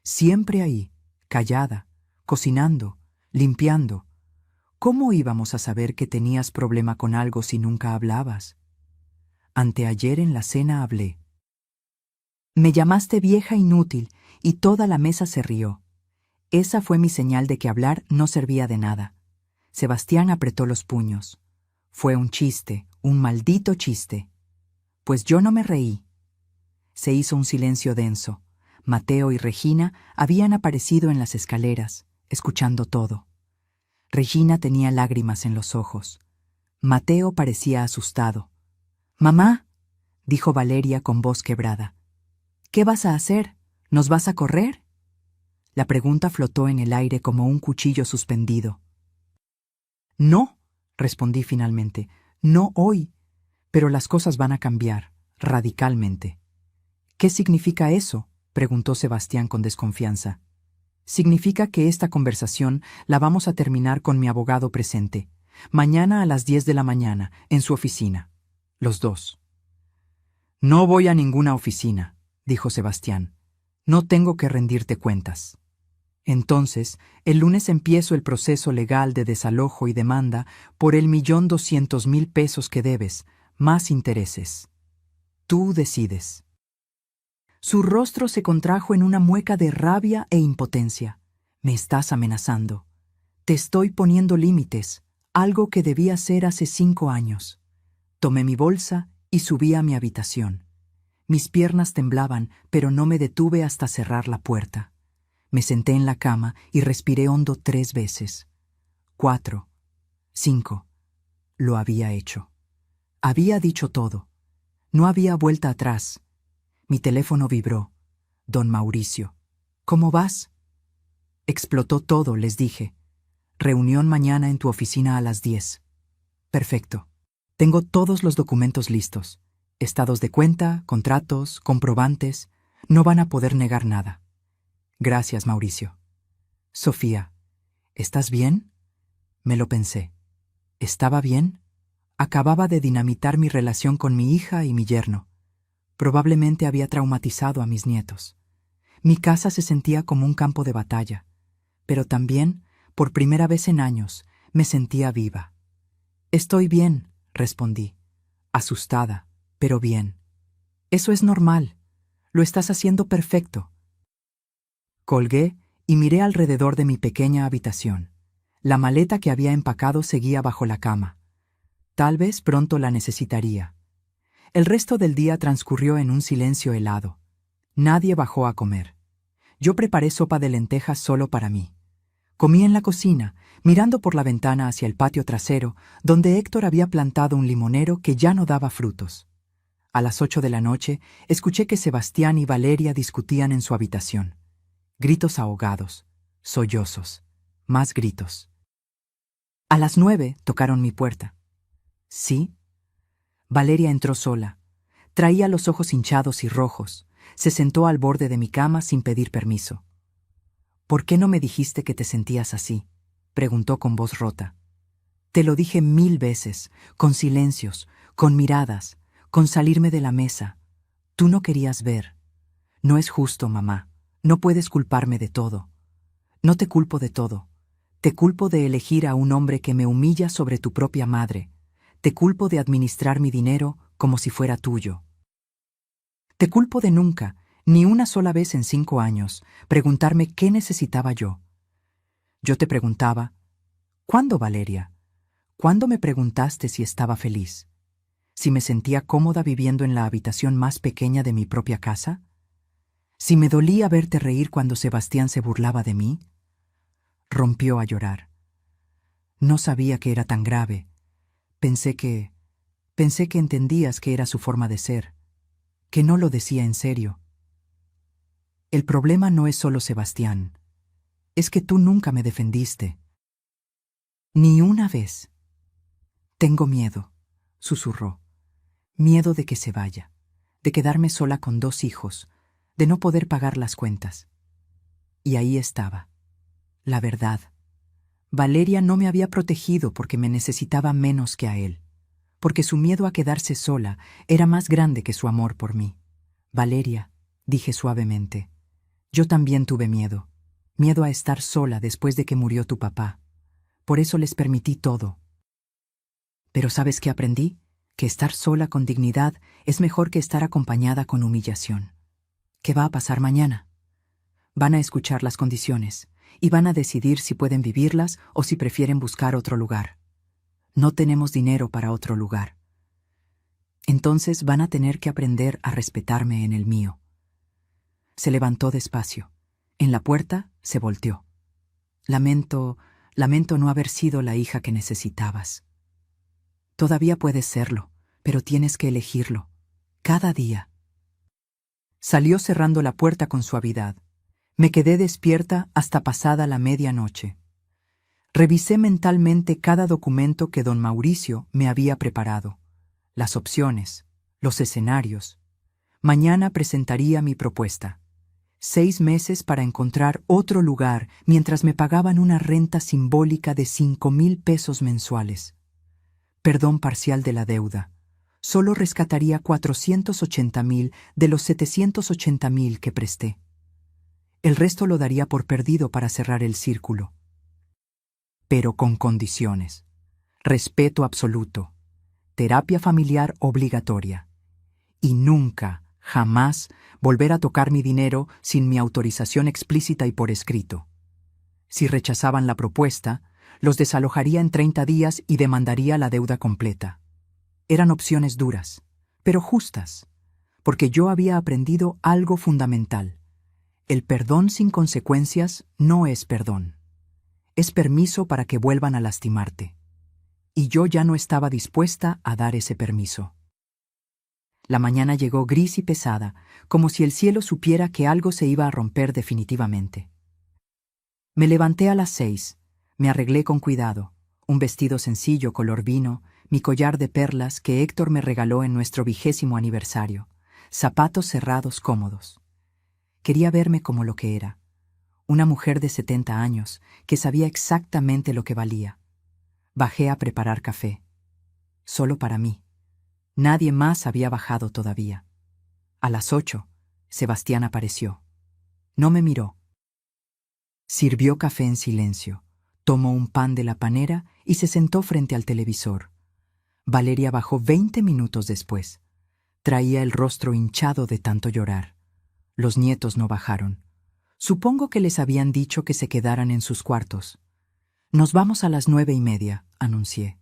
Siempre ahí, callada, cocinando, limpiando. ¿Cómo íbamos a saber que tenías problema con algo si nunca hablabas? Anteayer en la cena hablé. Me llamaste vieja inútil y toda la mesa se rió. Esa fue mi señal de que hablar no servía de nada. Sebastián apretó los puños. Fue un chiste, un maldito chiste. Pues yo no me reí. Se hizo un silencio denso. Mateo y Regina habían aparecido en las escaleras, escuchando todo. Regina tenía lágrimas en los ojos. Mateo parecía asustado. «Mamá», dijo Valeria con voz quebrada. «¿Qué vas a hacer? ¿Nos vas a correr?» La pregunta flotó en el aire como un cuchillo suspendido. «No», respondí finalmente, «no hoy, pero las cosas van a cambiar, radicalmente». «¿Qué significa eso?», preguntó Sebastián con desconfianza. «Significa que esta conversación la vamos a terminar con mi abogado presente, mañana a las 10 de la mañana, en su oficina. Los dos». «No voy a ninguna oficina», dijo Sebastián. «No tengo que rendirte cuentas». Entonces, el lunes empiezo el proceso legal de desalojo y demanda por el 1.200.000 pesos que debes, más intereses. Tú decides. Su rostro se contrajo en una mueca de rabia e impotencia. Me estás amenazando. Te estoy poniendo límites, algo que debía hacer hace 5 años. Tomé mi bolsa y subí a mi habitación. Mis piernas temblaban, pero no me detuve hasta cerrar la puerta. Me senté en la cama y respiré hondo 3 veces. 4, 5. Lo había hecho. Había dicho todo. No había vuelta atrás. Mi teléfono vibró. «Don Mauricio, ¿cómo vas?» «Explotó todo», les dije. «Reunión mañana en tu oficina a las 10». «Perfecto. Tengo todos los documentos listos. Estados de cuenta, contratos, comprobantes. No van a poder negar nada». «Gracias, Mauricio». «Sofía, ¿estás bien?» Me lo pensé. ¿Estaba bien? Acababa de dinamitar mi relación con mi hija y mi yerno. Probablemente había traumatizado a mis nietos. Mi casa se sentía como un campo de batalla, pero también, por primera vez en años, me sentía viva. «Estoy bien», respondí, asustada, pero bien. «Eso es normal. Lo estás haciendo perfecto». Colgué y miré alrededor de mi pequeña habitación. La maleta que había empacado seguía bajo la cama. Tal vez pronto la necesitaría. El resto del día transcurrió en un silencio helado. Nadie bajó a comer. Yo preparé sopa de lentejas solo para mí. Comí en la cocina, mirando por la ventana hacia el patio trasero, donde Héctor había plantado un limonero que ya no daba frutos. A las 8 de la noche, escuché que Sebastián y Valeria discutían en su habitación. Gritos ahogados, sollozos, más gritos. A las 9 tocaron mi puerta. ¿Sí? Valeria entró sola. Traía los ojos hinchados y rojos. Se sentó al borde de mi cama sin pedir permiso. «¿Por qué no me dijiste que te sentías así?», preguntó con voz rota. «Te lo dije 1000 veces, con silencios, con miradas, con salirme de la mesa. Tú no querías ver. No es justo, mamá. No puedes culparme de todo. No te culpo de todo. Te culpo de elegir a un hombre que me humilla sobre tu propia madre. Te culpo de administrar mi dinero como si fuera tuyo. Te culpo de nunca, ni una sola vez en 5 años, preguntarme qué necesitaba yo. Yo te preguntaba, ¿cuándo, Valeria? ¿Cuándo me preguntaste si estaba feliz? ¿Si me sentía cómoda viviendo en la habitación más pequeña de mi propia casa? Si me dolía verte reír cuando Sebastián se burlaba de mí, rompió a llorar. No sabía que era tan grave. Pensé que entendías que era su forma de ser, que no lo decía en serio. El problema no es solo Sebastián, es que tú nunca me defendiste. Ni una vez. Tengo miedo, susurró. Miedo de que se vaya, de quedarme sola con 2 hijos, de no poder pagar las cuentas. Y ahí estaba, la verdad. Valeria no me había protegido porque me necesitaba menos que a él, porque su miedo a quedarse sola era más grande que su amor por mí. Valeria, dije suavemente, yo también tuve miedo, miedo a estar sola después de que murió tu papá. Por eso les permití todo. Pero ¿sabes qué aprendí? Que estar sola con dignidad es mejor que estar acompañada con humillación. ¿Qué va a pasar mañana? Van a escuchar las condiciones y van a decidir si pueden vivirlas o si prefieren buscar otro lugar. No tenemos dinero para otro lugar. Entonces van a tener que aprender a respetarme en el mío. Se levantó despacio. En la puerta se volteó. Lamento no haber sido la hija que necesitabas. Todavía puedes serlo, pero tienes que elegirlo. Cada día. Salió cerrando la puerta con suavidad. Me quedé despierta hasta pasada la medianoche. Revisé mentalmente cada documento que don Mauricio me había preparado, las opciones, los escenarios. Mañana presentaría mi propuesta. 6 meses para encontrar otro lugar mientras me pagaban una renta simbólica de 5,000 pesos mensuales. Perdón parcial de la deuda. Solo rescataría 480,000 de los 780,000 que presté. El resto lo daría por perdido para cerrar el círculo. Pero con condiciones. Respeto absoluto. Terapia familiar obligatoria. Y nunca, jamás, volver a tocar mi dinero sin mi autorización explícita y por escrito. Si rechazaban la propuesta, los desalojaría en 30 días y demandaría la deuda completa. Eran opciones duras, pero justas, porque yo había aprendido algo fundamental. El perdón sin consecuencias no es perdón. Es permiso para que vuelvan a lastimarte. Y yo ya no estaba dispuesta a dar ese permiso. La mañana llegó gris y pesada, como si el cielo supiera que algo se iba a romper definitivamente. Me levanté a las 6, me arreglé con cuidado, un vestido sencillo color vino, mi collar de perlas que Héctor me regaló en nuestro 20º aniversario, zapatos cerrados cómodos. Quería verme como lo que era, una mujer de 70 años que sabía exactamente lo que valía. Bajé a preparar café, solo para mí. Nadie más había bajado todavía. A las 8, Sebastián apareció. No me miró. Sirvió café en silencio, tomó un pan de la panera y se sentó frente al televisor. Valeria bajó 20 minutos después. Traía el rostro hinchado de tanto llorar. Los nietos no bajaron. Supongo que les habían dicho que se quedaran en sus cuartos. Nos vamos a las 9:30, anuncié.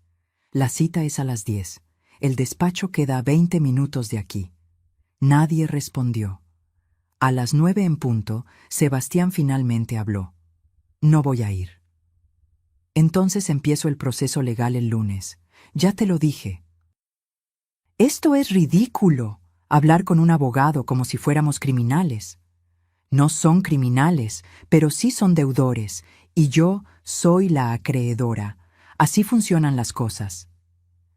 La cita es a las 10. El despacho queda a 20 minutos de aquí. Nadie respondió. A las 9 en punto, Sebastián finalmente habló. No voy a ir. Entonces empiezo el proceso legal el lunes. Ya te lo dije. Esto es ridículo, hablar con un abogado como si fuéramos criminales. No son criminales, pero sí son deudores, y yo soy la acreedora. Así funcionan las cosas.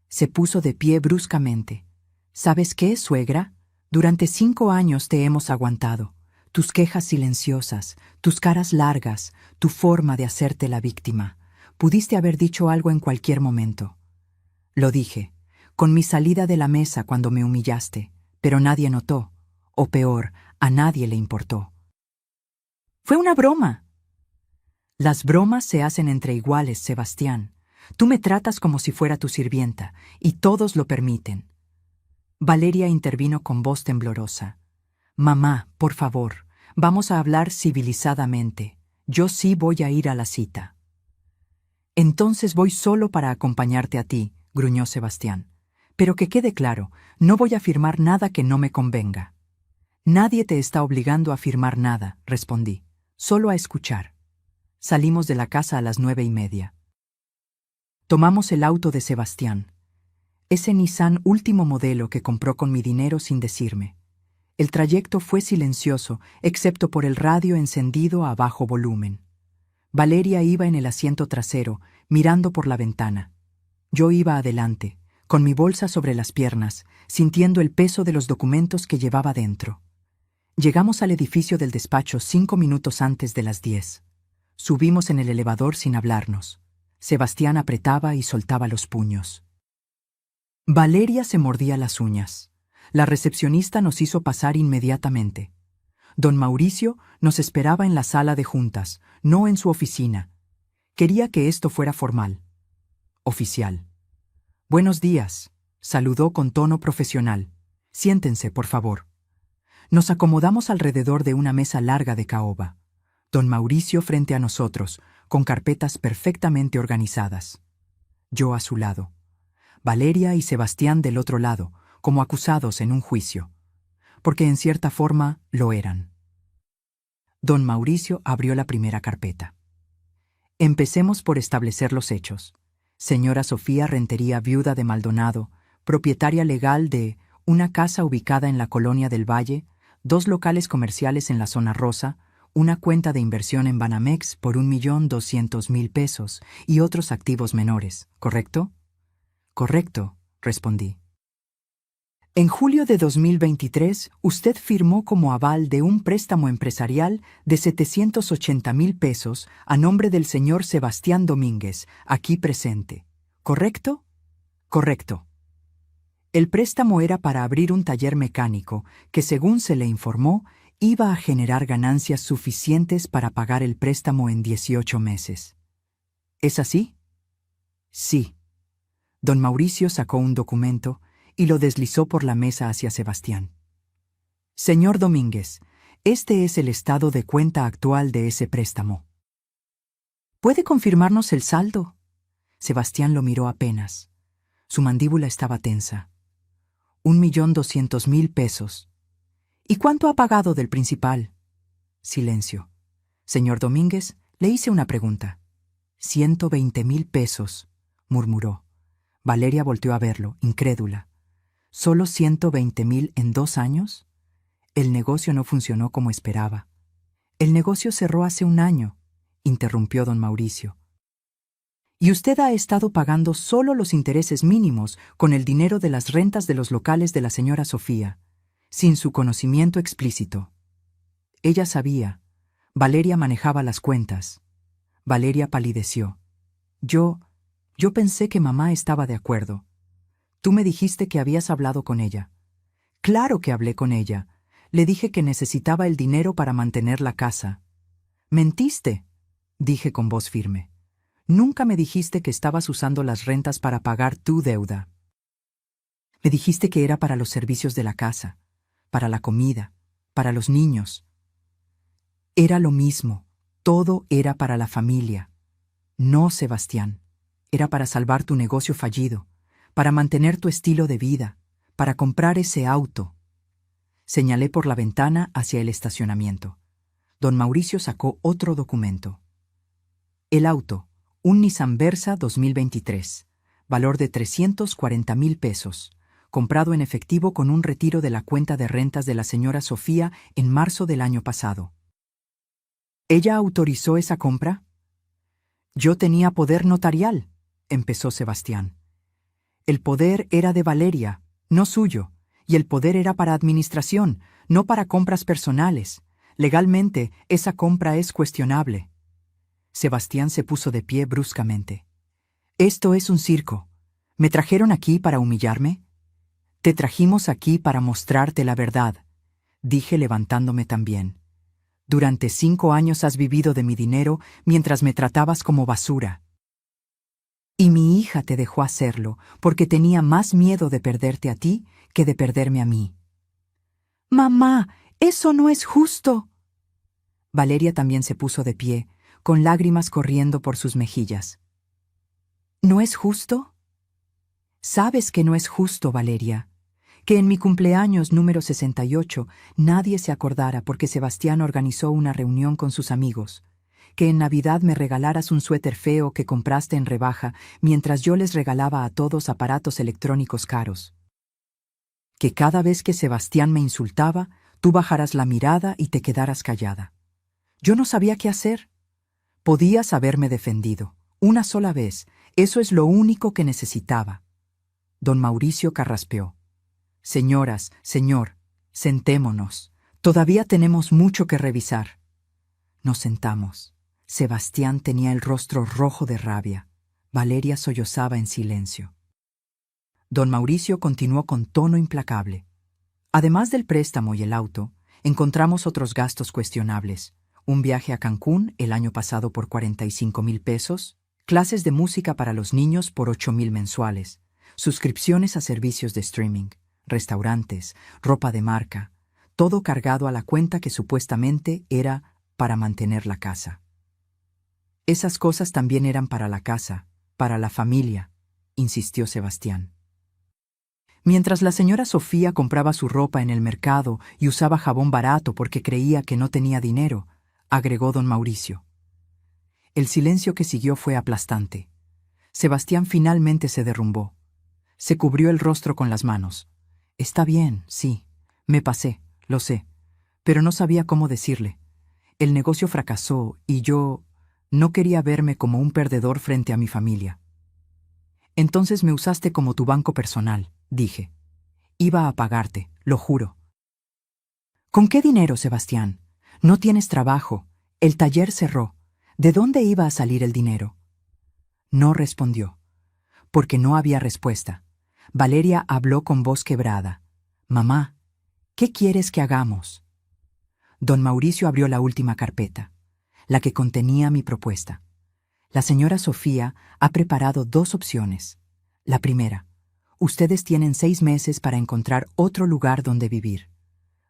Se puso de pie bruscamente. ¿Sabes qué, suegra? Durante 5 años te hemos aguantado. Tus quejas silenciosas, tus caras largas, tu forma de hacerte la víctima. Pudiste haber dicho algo en cualquier momento. Lo dije, con mi salida de la mesa cuando me humillaste, pero nadie notó, o peor, a nadie le importó. Fue una broma. Las bromas se hacen entre iguales, Sebastián. Tú me tratas como si fuera tu sirvienta, y todos lo permiten. Valeria intervino con voz temblorosa. Mamá, por favor, vamos a hablar civilizadamente. Yo sí voy a ir a la cita. Entonces voy solo para acompañarte a ti, gruñó Sebastián. Pero que quede claro, no voy a firmar nada que no me convenga. Nadie te está obligando a firmar nada, respondí, solo a escuchar. Salimos de la casa a las 9:30. Tomamos el auto de Sebastián, ese Nissan último modelo que compró con mi dinero sin decirme. El trayecto fue silencioso, excepto por el radio encendido a bajo volumen. Valeria iba en el asiento trasero, mirando por la ventana. Yo iba adelante, con mi bolsa sobre las piernas, sintiendo el peso de los documentos que llevaba dentro. Llegamos al edificio del despacho 5 minutos antes de las 10. Subimos en el elevador sin hablarnos. Sebastián apretaba y soltaba los puños. Valeria se mordía las uñas. La recepcionista nos hizo pasar inmediatamente. Don Mauricio nos esperaba en la sala de juntas, no en su oficina. Quería que esto fuera formal. Oficial. Buenos días, saludó con tono profesional. Siéntense, por favor. Nos acomodamos alrededor de una mesa larga de caoba. Don Mauricio frente a nosotros, con carpetas perfectamente organizadas. Yo a su lado. Valeria y Sebastián del otro lado, como acusados en un juicio. Porque en cierta forma lo eran. Don Mauricio abrió la primera carpeta. Empecemos por establecer los hechos. Señora Sofía Rentería, viuda de Maldonado, propietaria legal de una casa ubicada en la Colonia del Valle, 2 locales comerciales en la zona rosa, una cuenta de inversión en Banamex por 1.200.000 pesos y otros activos menores, ¿correcto? Correcto, respondí. En julio de 2023, usted firmó como aval de un préstamo empresarial de 780.000 pesos a nombre del señor Sebastián Domínguez, aquí presente. ¿Correcto? Correcto. El préstamo era para abrir un taller mecánico que, según se le informó, iba a generar ganancias suficientes para pagar el préstamo en 18 meses. ¿Es así? Sí. Don Mauricio sacó un documento y lo deslizó por la mesa hacia Sebastián. Señor Domínguez, este es el estado de cuenta actual de ese préstamo. ¿Puede confirmarnos el saldo? Sebastián lo miró apenas. Su mandíbula estaba tensa. 1.200.000 pesos. ¿Y cuánto ha pagado del principal? Silencio. Señor Domínguez, le hice una pregunta. 120.000 pesos, murmuró. Valeria volteó a verlo, incrédula. ¿Solo 120.000 en 2 años? El negocio no funcionó como esperaba. El negocio cerró hace 1 año, interrumpió don Mauricio. Y usted ha estado pagando solo los intereses mínimos con el dinero de las rentas de los locales de la señora Sofía, sin su conocimiento explícito. Ella sabía. Valeria manejaba las cuentas. Valeria palideció. Yo pensé que mamá estaba de acuerdo. Tú me dijiste que habías hablado con ella. Claro que hablé con ella. Le dije que necesitaba el dinero para mantener la casa. Mentiste, dije con voz firme. Nunca me dijiste que estabas usando las rentas para pagar tu deuda. Me dijiste que era para los servicios de la casa, para la comida, para los niños. Era lo mismo, todo era para la familia. No, Sebastián, era para salvar tu negocio fallido, para mantener tu estilo de vida, para comprar ese auto. Señalé por la ventana hacia el estacionamiento. Don Mauricio sacó otro documento. El auto, un Nissan Versa 2023, valor de 340.000 pesos, comprado en efectivo con un retiro de la cuenta de rentas de la señora Sofía en marzo del año pasado. ¿Ella autorizó esa compra? Yo tenía poder notarial, empezó Sebastián. El poder era de Valeria, no suyo, y el poder era para administración, no para compras personales. Legalmente, esa compra es cuestionable. Sebastián se puso de pie bruscamente. Esto es un circo. ¿Me trajeron aquí para humillarme? Te trajimos aquí para mostrarte la verdad, dije levantándome también. Durante 5 años has vivido de mi dinero mientras me tratabas como basura. Y mi hija te dejó hacerlo porque tenía más miedo de perderte a ti que de perderme a mí. Mamá, eso no es justo. Valeria también se puso de pie, con lágrimas corriendo por sus mejillas. ¿No es justo? Sabes que no es justo, Valeria, Que en mi cumpleaños número 68 nadie se acordara porque Sebastián organizó una reunión con sus amigos. Que en Navidad me regalaras un suéter feo que compraste en rebaja mientras yo les regalaba a todos aparatos electrónicos caros. Que cada vez que Sebastián me insultaba, tú bajaras la mirada y te quedaras callada. Yo no sabía qué hacer. Podías haberme defendido. Una sola vez. Eso es lo único que necesitaba. Don Mauricio carraspeó. Señoras, señor, sentémonos. Todavía tenemos mucho que revisar. Nos sentamos. Sebastián tenía el rostro rojo de rabia. Valeria sollozaba en silencio. Don Mauricio continuó con tono implacable. Además del préstamo y el auto, encontramos otros gastos cuestionables. Un viaje a Cancún el año pasado por 45,000 pesos, clases de música para los niños por 8,000 mensuales, suscripciones a servicios de streaming, restaurantes, ropa de marca, todo cargado a la cuenta que supuestamente era para mantener la casa. Esas cosas también eran para la casa, para la familia, insistió Sebastián. Mientras la señora Sofía compraba su ropa en el mercado y usaba jabón barato porque creía que no tenía dinero, agregó don Mauricio. El silencio que siguió fue aplastante. Sebastián finalmente se derrumbó. Se cubrió el rostro con las manos. Está bien, sí, me pasé, lo sé, pero no sabía cómo decirle. El negocio fracasó y yo no quería verme como un perdedor frente a mi familia. Entonces me usaste como tu banco personal, dije. Iba a pagarte, lo juro. ¿Con qué dinero, Sebastián? No tienes trabajo. El taller cerró. ¿De dónde iba a salir el dinero? No respondió, porque no había respuesta. Valeria habló con voz quebrada. Mamá, ¿qué quieres que hagamos? Don Mauricio abrió la última carpeta, la que contenía mi propuesta. La señora Sofía ha preparado 2 opciones. La primera, ustedes tienen 6 meses para encontrar otro lugar donde vivir.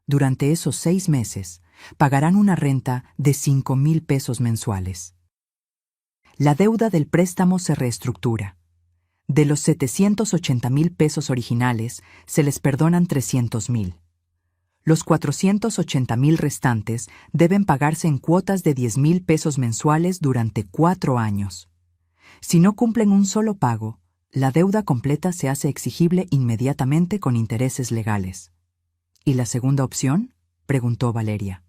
Durante esos 6 meses, pagarán una renta de 5,000 pesos mensuales. La deuda del préstamo se reestructura. De los 780,000 pesos originales, se les perdonan 300,000. Los 480,000 restantes deben pagarse en cuotas de 10,000 pesos mensuales durante 4 años. Si no cumplen un solo pago, la deuda completa se hace exigible inmediatamente con intereses legales. ¿Y la segunda opción?, preguntó Valeria.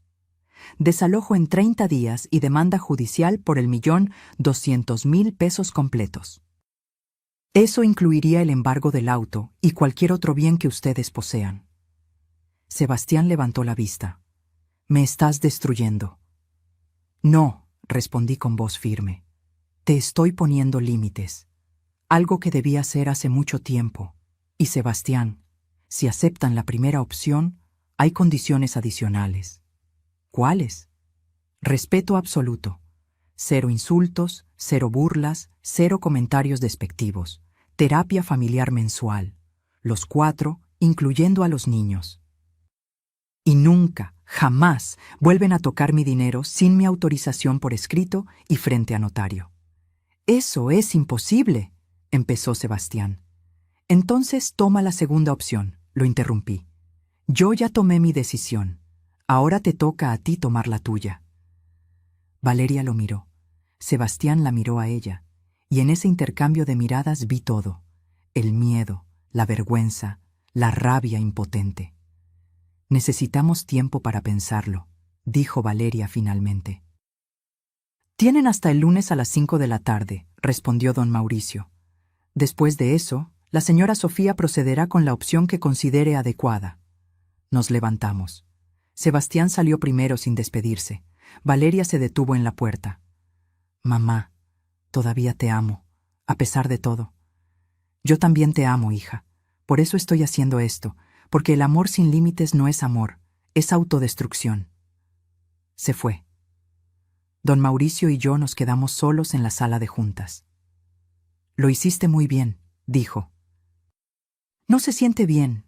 Desalojo en 30 días y demanda judicial por 1,200,000 pesos completos. Eso incluiría el embargo del auto y cualquier otro bien que ustedes posean. Sebastián levantó la vista. Me estás destruyendo. No, respondí con voz firme. Te estoy poniendo límites. Algo que debí hacer hace mucho tiempo. Y Sebastián, si aceptan la primera opción, hay condiciones adicionales. ¿Cuáles? Respeto absoluto. 0 insultos, 0 burlas, 0 comentarios despectivos. Terapia familiar mensual. Los 4, incluyendo a los niños. Y nunca, jamás, vuelven a tocar mi dinero sin mi autorización por escrito y frente a notario. Eso es imposible, empezó Sebastián. Entonces toma la segunda opción, lo interrumpí. Yo ya tomé mi decisión. Ahora te toca a ti tomar la tuya. Valeria lo miró. Sebastián la miró a ella, y en ese intercambio de miradas vi todo: el miedo, la vergüenza, la rabia impotente. Necesitamos tiempo para pensarlo, dijo Valeria finalmente. Tienen hasta el lunes a las 5 de la tarde, respondió don Mauricio. Después de eso, la señora Sofía procederá con la opción que considere adecuada. Nos levantamos. Sebastián salió primero sin despedirse. Valeria se detuvo en la puerta. Mamá, todavía te amo, a pesar de todo. Yo también te amo, hija. Por eso estoy haciendo esto, porque el amor sin límites no es amor, es autodestrucción. Se fue. Don Mauricio y yo nos quedamos solos en la sala de juntas. Lo hiciste muy bien, dijo. No se siente bien.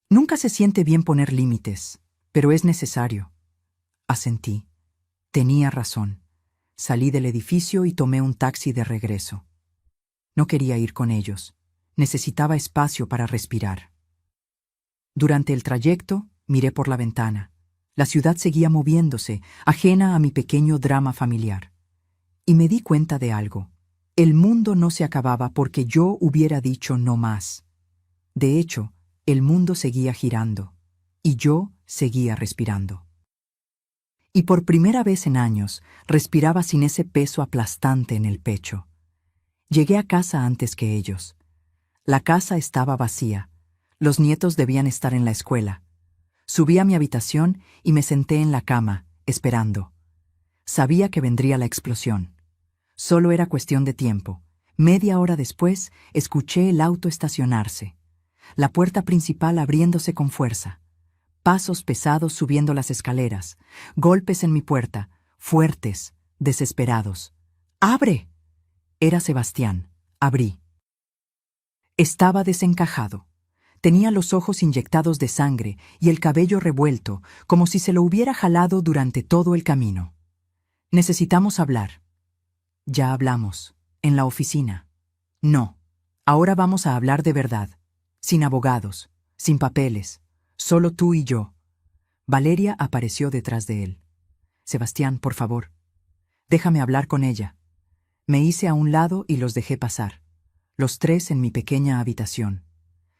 Nunca se siente bien poner límites, pero es necesario. Asentí. Tenía razón. Salí del edificio y tomé un taxi de regreso. No quería ir con ellos. Necesitaba espacio para respirar. Durante el trayecto, miré por la ventana. La ciudad seguía moviéndose, ajena a mi pequeño drama familiar. Y me di cuenta de algo. El mundo no se acababa porque yo hubiera dicho no más. De hecho, el mundo seguía girando, y yo seguía respirando. Y por primera vez en años, respiraba sin ese peso aplastante en el pecho. Llegué a casa antes que ellos. La casa estaba vacía. Los nietos debían estar en la escuela. Subí a mi habitación y me senté en la cama, esperando. Sabía que vendría la explosión. Solo era cuestión de tiempo. Media hora después, escuché el auto estacionarse. La puerta principal abriéndose con fuerza. Pasos pesados subiendo las escaleras. Golpes en mi puerta, fuertes, desesperados. ¡Abre! Era Sebastián. Abrí. Estaba desencajado. Tenía los ojos inyectados de sangre y el cabello revuelto, como si se lo hubiera jalado durante todo el camino. Necesitamos hablar. Ya hablamos. En la oficina. No. Ahora vamos a hablar de verdad. Sin abogados, sin papeles, solo tú y yo. Valeria apareció detrás de él. Sebastián, por favor. Déjame hablar con ella. Me hice a un lado y los dejé pasar. Los tres en mi pequeña habitación.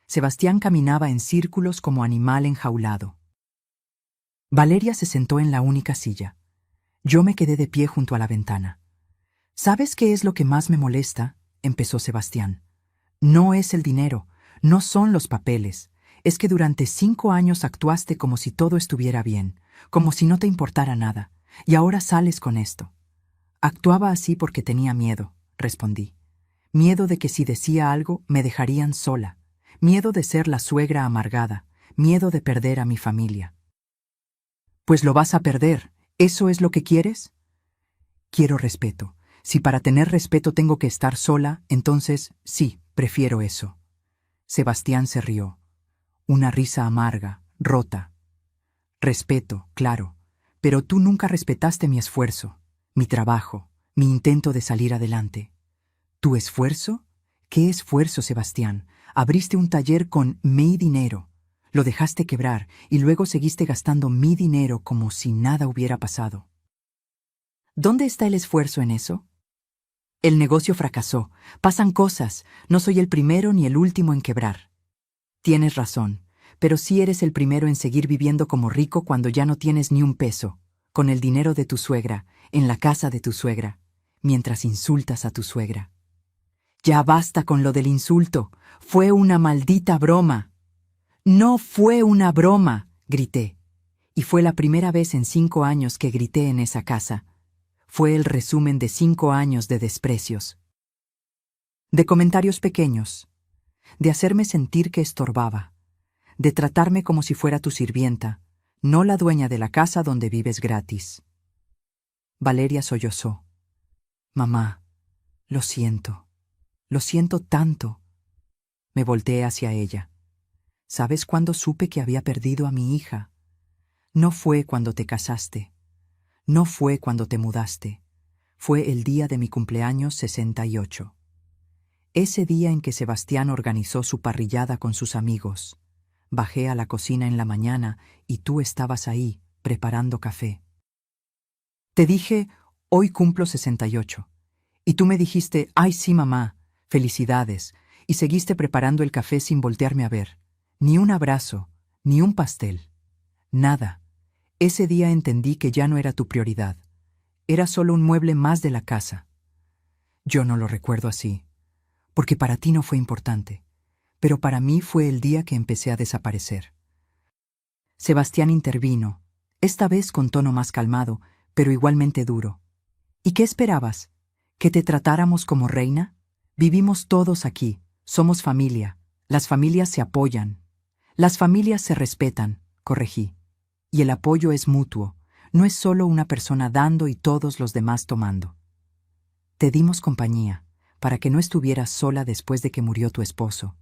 Sebastián caminaba en círculos como animal enjaulado. Valeria se sentó en la única silla. Yo me quedé de pie junto a la ventana. ¿Sabes qué es lo que más me molesta?, empezó Sebastián. No es el dinero, no son los papeles. Es que durante 5 años actuaste como si todo estuviera bien, como si no te importara nada, y ahora sales con esto. Actuaba así porque tenía miedo, respondí. Miedo de que si decía algo me dejarían sola. Miedo de ser la suegra amargada. Miedo de perder a mi familia. Pues lo vas a perder. ¿Eso es lo que quieres? Quiero respeto. Si para tener respeto tengo que estar sola, entonces sí, prefiero eso. Sebastián se rió. Una risa amarga, rota. Respeto, claro, pero tú nunca respetaste mi esfuerzo, mi trabajo, mi intento de salir adelante. ¿Tu esfuerzo? ¿Qué esfuerzo, Sebastián? Abriste un taller con mi dinero, lo dejaste quebrar y luego seguiste gastando mi dinero como si nada hubiera pasado. ¿Dónde está el esfuerzo en eso? El negocio fracasó, pasan cosas, no soy el primero ni el último en quebrar. Tienes razón, pero sí eres el primero en seguir viviendo como rico cuando ya no tienes ni un peso, con el dinero de tu suegra, en la casa de tu suegra, mientras insultas a tu suegra. Ya basta con lo del insulto, fue una maldita broma. No fue una broma, grité. Y fue la primera vez en 5 años que grité en esa casa. Fue el resumen de 5 años de desprecios. De comentarios pequeños, de hacerme sentir que estorbaba, de tratarme como si fuera tu sirvienta, no la dueña de la casa donde vives gratis. Valeria sollozó. Mamá, lo siento tanto. Me volteé hacia ella. ¿Sabes cuándo supe que había perdido a mi hija? No fue cuando te casaste. No fue cuando te mudaste. Fue el día de mi cumpleaños 68. Ese día en que Sebastián organizó su parrillada con sus amigos. Bajé a la cocina en la mañana y tú estabas ahí, preparando café. Te dije, hoy cumplo 68. Y tú me dijiste, ay sí mamá, felicidades, y seguiste preparando el café sin voltearme a ver. Ni un abrazo, ni un pastel. Nada. Ese día entendí que ya no era tu prioridad. Era solo un mueble más de la casa. Yo no lo recuerdo así, porque para ti no fue importante, pero para mí fue el día que empecé a desaparecer. Sebastián intervino, esta vez con tono más calmado, pero igualmente duro. ¿Y qué esperabas? ¿Que te tratáramos como reina? Vivimos todos aquí, somos familia, las familias se apoyan. Las familias se respetan, corregí. Y el apoyo es mutuo, no es solo una persona dando y todos los demás tomando. Te dimos compañía, para que no estuvieras sola después de que murió tu esposo.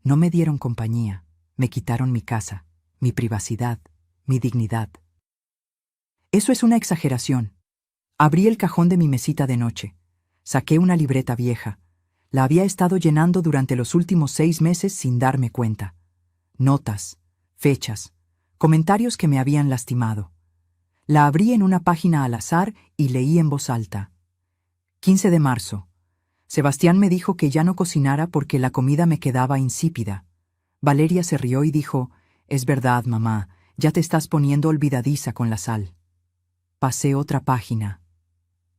No me dieron compañía, me quitaron mi casa, mi privacidad, mi dignidad. Eso es una exageración. Abrí el cajón de mi mesita de noche. Saqué una libreta vieja. La había estado llenando durante los últimos 6 meses sin darme cuenta. Notas, fechas, comentarios que me habían lastimado. La abrí en una página al azar y leí en voz alta. 15 de marzo. Sebastián me dijo que ya no cocinara porque la comida me quedaba insípida. Valeria se rió y dijo, «Es verdad, mamá, ya te estás poniendo olvidadiza con la sal». Pasé otra página.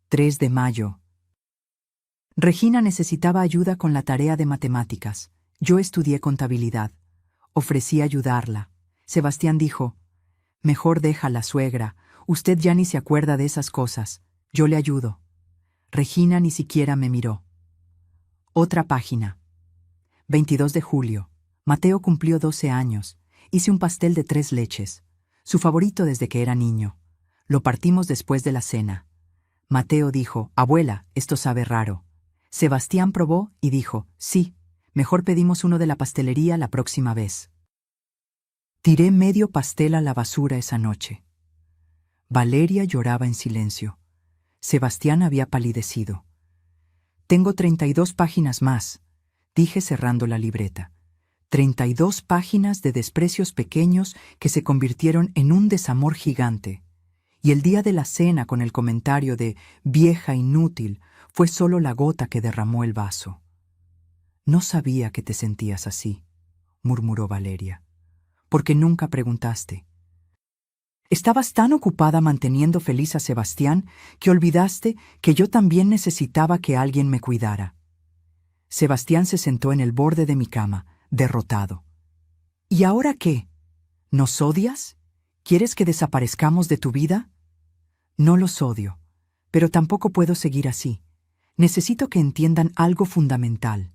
3 de mayo. Regina necesitaba ayuda con la tarea de matemáticas. Yo estudié contabilidad. Ofrecí ayudarla. Sebastián dijo, «Mejor déjala, suegra. Usted ya ni se acuerda de esas cosas. Yo le ayudo». Regina ni siquiera me miró. Otra página. 22 de julio. Mateo cumplió 12 años. Hice un pastel de 3 leches. Su favorito desde que era niño. Lo partimos después de la cena. Mateo dijo, «Abuela, esto sabe raro». Sebastián probó y dijo, «Sí, mejor pedimos uno de la pastelería la próxima vez». Tiré medio pastel a la basura esa noche. Valeria lloraba en silencio. Sebastián había palidecido. «Tengo 32 páginas más», dije cerrando la libreta. 32 páginas de desprecios pequeños que se convirtieron en un desamor gigante. Y el día de la cena con el comentario de «vieja inútil» fue solo la gota que derramó el vaso. «No sabía que te sentías así», murmuró Valeria. «¿Por qué nunca preguntaste? Estabas tan ocupada manteniendo feliz a Sebastián que olvidaste que yo también necesitaba que alguien me cuidara». Sebastián se sentó en el borde de mi cama, derrotado. «¿Y ahora qué? ¿Nos odias? ¿Quieres que desaparezcamos de tu vida?» «No los odio, pero tampoco puedo seguir así. Necesito que entiendan algo fundamental.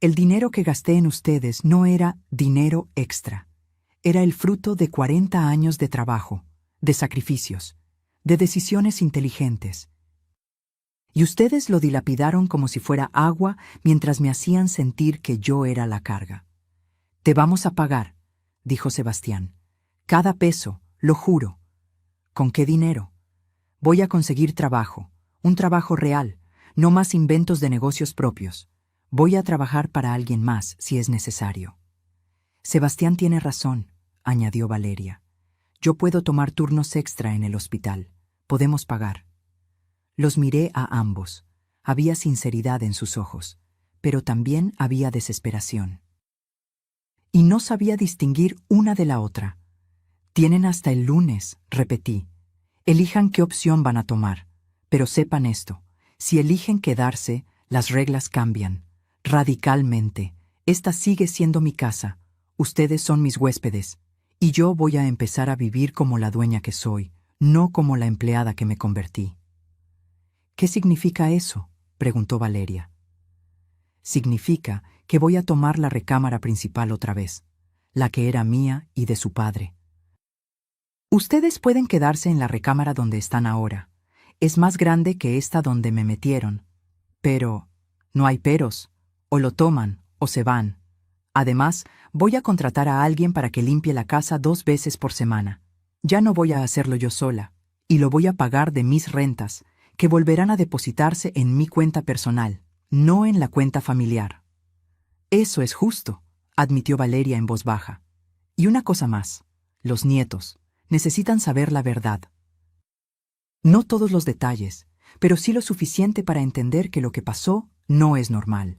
El dinero que gasté en ustedes no era dinero extra. Era el fruto de 40 años de trabajo, de sacrificios, de decisiones inteligentes. Y ustedes lo dilapidaron como si fuera agua mientras me hacían sentir que yo era la carga». «Te vamos a pagar», dijo Sebastián. «Cada peso, lo juro». «¿Con qué dinero?» «Voy a conseguir trabajo, un trabajo real, no más inventos de negocios propios. Voy a trabajar para alguien más si es necesario». «Sebastián tiene razón», añadió Valeria. «Yo puedo tomar turnos extra en el hospital. Podemos pagar». Los miré a ambos. Había sinceridad en sus ojos, pero también había desesperación. Y no sabía distinguir una de la otra. «Tienen hasta el lunes», repetí. «Elijan qué opción van a tomar. Pero sepan esto, si eligen quedarse, las reglas cambian. Radicalmente. Esta sigue siendo mi casa. Ustedes son mis huéspedes. Y yo voy a empezar a vivir como la dueña que soy, no como la empleada que me convertí». «¿Qué significa eso?», preguntó Valeria. «Significa que voy a tomar la recámara principal otra vez, la que era mía y de su padre. Ustedes pueden quedarse en la recámara donde están ahora. Es más grande que esta donde me metieron. Pero no hay peros. O lo toman o se van. Además, voy a contratar a alguien para que limpie la casa 2 veces por semana. Ya no voy a hacerlo yo sola, y lo voy a pagar de mis rentas, que volverán a depositarse en mi cuenta personal, no en la cuenta familiar». «Eso es justo», admitió Valeria en voz baja. «Y una cosa más. Los nietos necesitan saber la verdad. No todos los detalles, pero sí lo suficiente para entender que lo que pasó no es normal,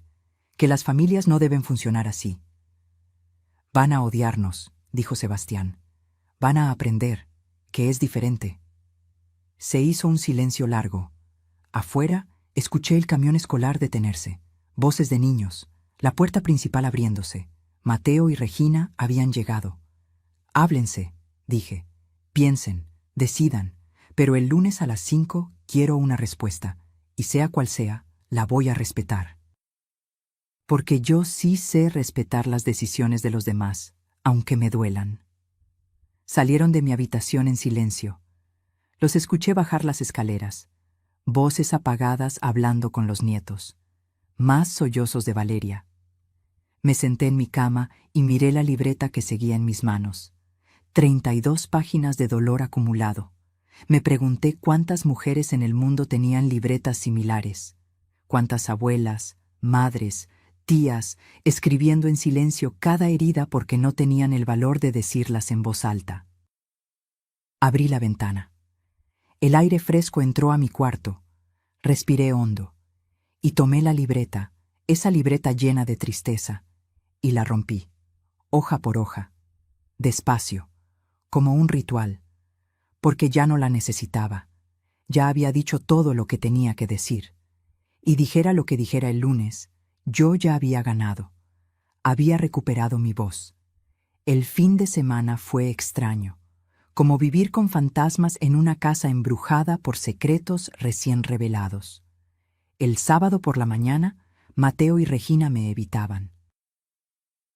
que las familias no deben funcionar así». «Van a odiarnos», dijo Sebastián. «Van a aprender que es diferente». Se hizo un silencio largo. Afuera, escuché el camión escolar detenerse, voces de niños, la puerta principal abriéndose. Mateo y Regina habían llegado. «Háblense», dije. «Piensen, decidan, pero el lunes a las 5 quiero una respuesta, y sea cual sea, la voy a respetar. Porque yo sí sé respetar las decisiones de los demás, aunque me duelan». Salieron de mi habitación en silencio. Los escuché bajar las escaleras, voces apagadas hablando con los nietos, más sollozos de Valeria. Me senté en mi cama y miré la libreta que seguía en mis manos. 32 páginas de dolor acumulado. Me pregunté cuántas mujeres en el mundo tenían libretas similares, cuántas abuelas, madres, tías, escribiendo en silencio cada herida porque no tenían el valor de decirlas en voz alta. Abrí la ventana. El aire fresco entró a mi cuarto. Respiré hondo. Y tomé la libreta, esa libreta llena de tristeza, y la rompí, hoja por hoja, despacio, como un ritual, porque ya no la necesitaba. Ya había dicho todo lo que tenía que decir. Y dijera lo que dijera el lunes, yo ya había ganado. Había recuperado mi voz. El fin de semana fue extraño, como vivir con fantasmas en una casa embrujada por secretos recién revelados. El sábado por la mañana, Mateo y Regina me evitaban.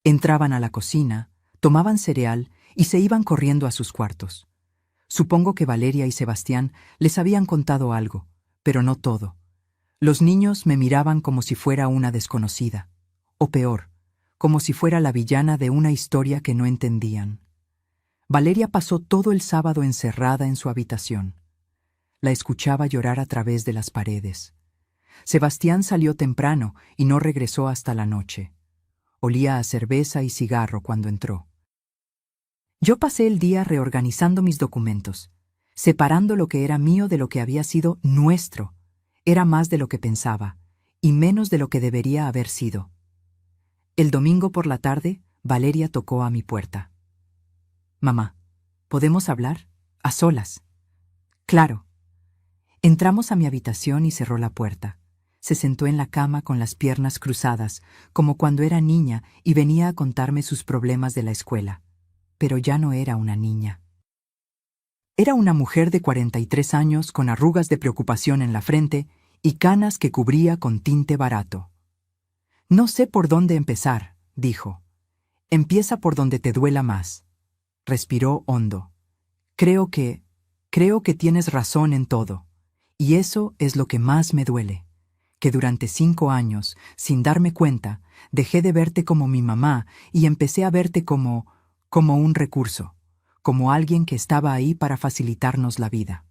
Entraban a la cocina, tomaban cereal y se iban corriendo a sus cuartos. Supongo que Valeria y Sebastián les habían contado algo, pero no todo. Los niños me miraban como si fuera una desconocida, o peor, como si fuera la villana de una historia que no entendían. Valeria pasó todo el sábado encerrada en su habitación. La escuchaba llorar a través de las paredes. Sebastián salió temprano y no regresó hasta la noche. Olía a cerveza y cigarro cuando entró. Yo pasé el día reorganizando mis documentos, separando lo que era mío de lo que había sido nuestro. Era más de lo que pensaba, y menos de lo que debería haber sido. El domingo por la tarde, Valeria tocó a mi puerta. «Mamá, ¿podemos hablar? A solas». «Claro». Entramos a mi habitación y cerró la puerta. Se sentó en la cama con las piernas cruzadas, como cuando era niña y venía a contarme sus problemas de la escuela. Pero ya no era una niña. Era una mujer de 43 años con arrugas de preocupación en la frente y canas que cubría con tinte barato. «No sé por dónde empezar», dijo. «Empieza por donde te duela más». Respiró hondo. Creo que tienes razón en todo. Y eso es lo que más me duele. Que durante 5 años, sin darme cuenta, dejé de verte como mi mamá y empecé a verte como un recurso, como alguien que estaba ahí para facilitarnos la vida».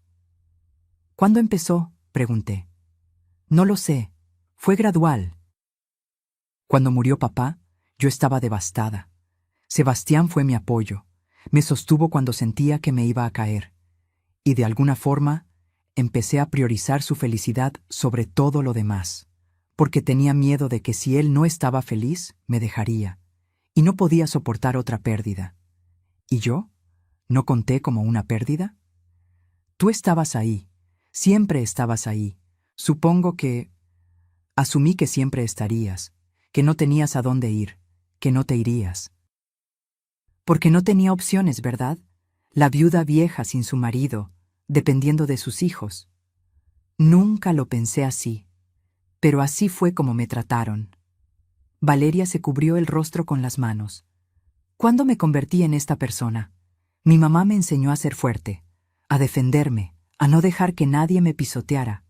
«¿Cuándo empezó?», pregunté. «No lo sé. Fue gradual». Cuando murió papá, yo estaba devastada. Sebastián fue mi apoyo. Me sostuvo cuando sentía que me iba a caer. Y de alguna forma, empecé a priorizar su felicidad sobre todo lo demás, porque tenía miedo de que si él no estaba feliz, me dejaría, y no podía soportar otra pérdida. ¿Y yo? ¿No conté como una pérdida? Tú estabas ahí, siempre estabas ahí. Asumí que siempre estarías, que no tenías a dónde ir, que no te irías. Porque no tenía opciones, ¿verdad? La viuda vieja sin su marido, dependiendo de sus hijos. Nunca lo pensé así, pero así fue como me trataron. Valeria se cubrió el rostro con las manos. ¿Cuándo me convertí en esta persona? Mi mamá me enseñó a ser fuerte, a defenderme, a no dejar que nadie me pisoteara.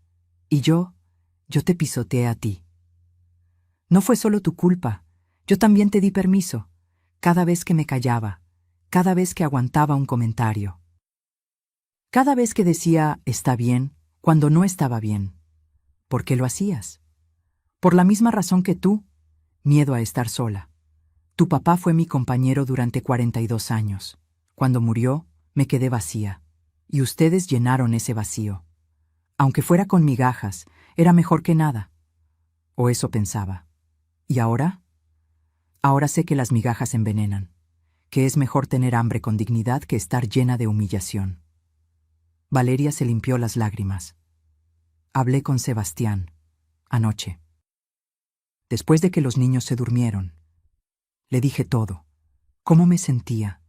Y yo te pisoteé a ti. No fue solo tu culpa, yo también te di permiso, cada vez que me callaba, cada vez que aguantaba un comentario. Cada vez que decía, está bien, cuando no estaba bien. ¿Por qué lo hacías? Por la misma razón que tú, miedo a estar sola. Tu papá fue mi compañero durante 42 años. Cuando murió, me quedé vacía, y ustedes llenaron ese vacío. Aunque fuera con migajas, era mejor que nada. O eso pensaba. ¿Y ahora? Ahora sé que las migajas envenenan, que es mejor tener hambre con dignidad que estar llena de humillación. Valeria se limpió las lágrimas. Hablé con Sebastián, anoche. Después de que los niños se durmieron, le dije todo. Cómo me sentía,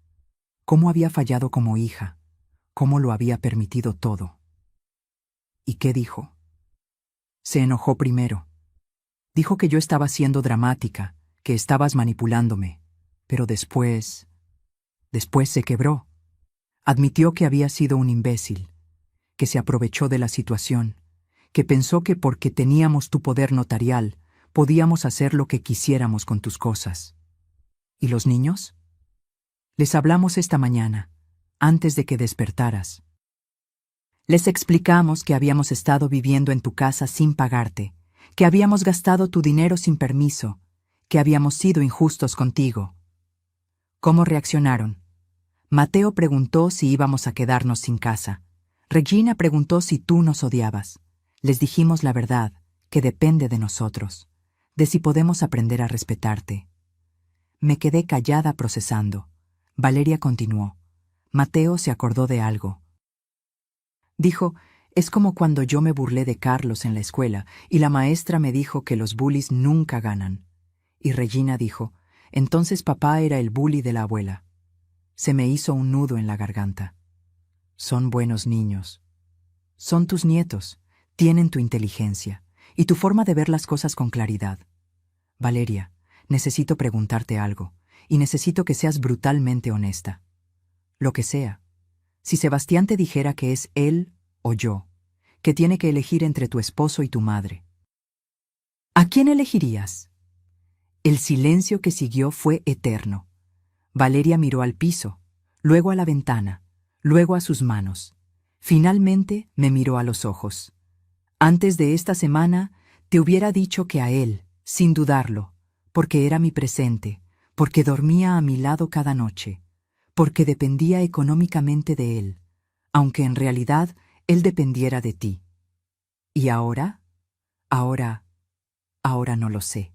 cómo había fallado como hija, cómo lo había permitido todo. ¿Y qué dijo? Se enojó primero. Dijo que yo estaba siendo dramática, que estabas manipulándome, pero después se quebró. Admitió que había sido un imbécil, que se aprovechó de la situación, que pensó que porque teníamos tu poder notarial, podíamos hacer lo que quisiéramos con tus cosas. ¿Y los niños? Les hablamos esta mañana, antes de que despertaras. Les explicamos que habíamos estado viviendo en tu casa sin pagarte, que habíamos gastado tu dinero sin permiso, que habíamos sido injustos contigo. ¿Cómo reaccionaron? Mateo preguntó si íbamos a quedarnos sin casa. Regina preguntó si tú nos odiabas. Les dijimos la verdad, que depende de nosotros, de si podemos aprender a respetarte. Me quedé callada procesando. Valeria continuó. Mateo se acordó de algo. Dijo, es como cuando yo me burlé de Carlos en la escuela y la maestra me dijo que los bullies nunca ganan. Y Regina dijo, entonces papá era el bully de la abuela. Se me hizo un nudo en la garganta. Son buenos niños. Son tus nietos, tienen tu inteligencia y tu forma de ver las cosas con claridad. Valeria, necesito preguntarte algo, y necesito que seas brutalmente honesta. Lo que sea. Si Sebastián te dijera que es él o yo, que tiene que elegir entre tu esposo y tu madre, ¿a quién elegirías? El silencio que siguió fue eterno. Valeria miró al piso, luego a la ventana, luego a sus manos. Finalmente me miró a los ojos. Antes de esta semana te hubiera dicho que a él, sin dudarlo, porque era mi presente, porque dormía a mi lado cada noche, porque dependía económicamente de él, aunque en realidad él dependiera de ti. ¿Y ahora? Ahora no lo sé.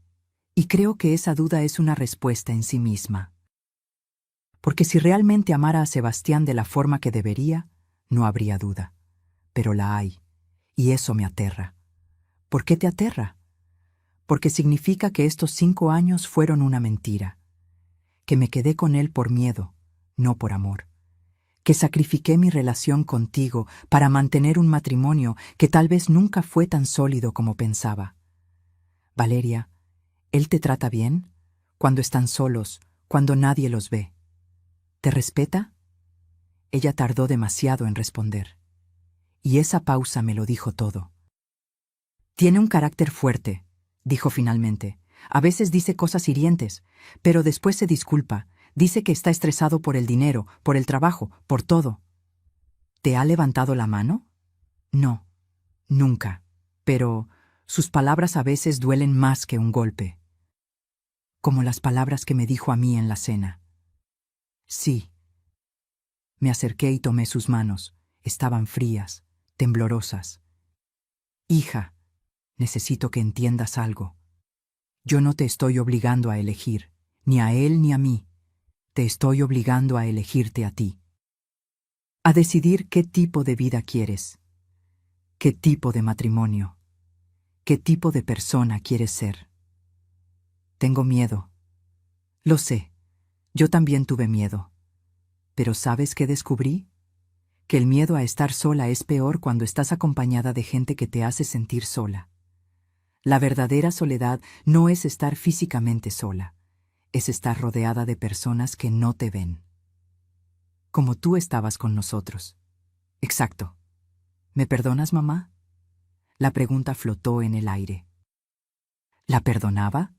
Y creo que esa duda es una respuesta en sí misma. Porque si realmente amara a Sebastián de la forma que debería, no habría duda. Pero la hay, y eso me aterra. ¿Por qué te aterra? Porque significa que estos 5 años fueron una mentira, que me quedé con él por miedo, no por amor, que sacrifiqué mi relación contigo para mantener un matrimonio que tal vez nunca fue tan sólido como pensaba. Valeria, ¿él te trata bien? Cuando están solos, cuando nadie los ve. ¿Te respeta? Ella tardó demasiado en responder. Y esa pausa me lo dijo todo. Tiene un carácter fuerte, dijo finalmente. A veces dice cosas hirientes, pero después se disculpa. Dice que está estresado por el dinero, por el trabajo, por todo. ¿Te ha levantado la mano? No, nunca. Pero sus palabras a veces duelen más que un golpe. Como las palabras que me dijo a mí en la cena. Sí. Me acerqué y tomé sus manos. Estaban frías, temblorosas. Hija, necesito que entiendas algo. Yo no te estoy obligando a elegir, ni a él ni a mí. Te estoy obligando a elegirte a ti. A decidir qué tipo de vida quieres, qué tipo de matrimonio, qué tipo de persona quieres ser. Tengo miedo. Lo sé, yo también tuve miedo. Pero ¿sabes qué descubrí? Que el miedo a estar sola es peor cuando estás acompañada de gente que te hace sentir sola. La verdadera soledad no es estar físicamente sola, es estar rodeada de personas que no te ven. Como tú estabas con nosotros. Exacto. ¿Me perdonas, mamá? La pregunta flotó en el aire. ¿La perdonaba?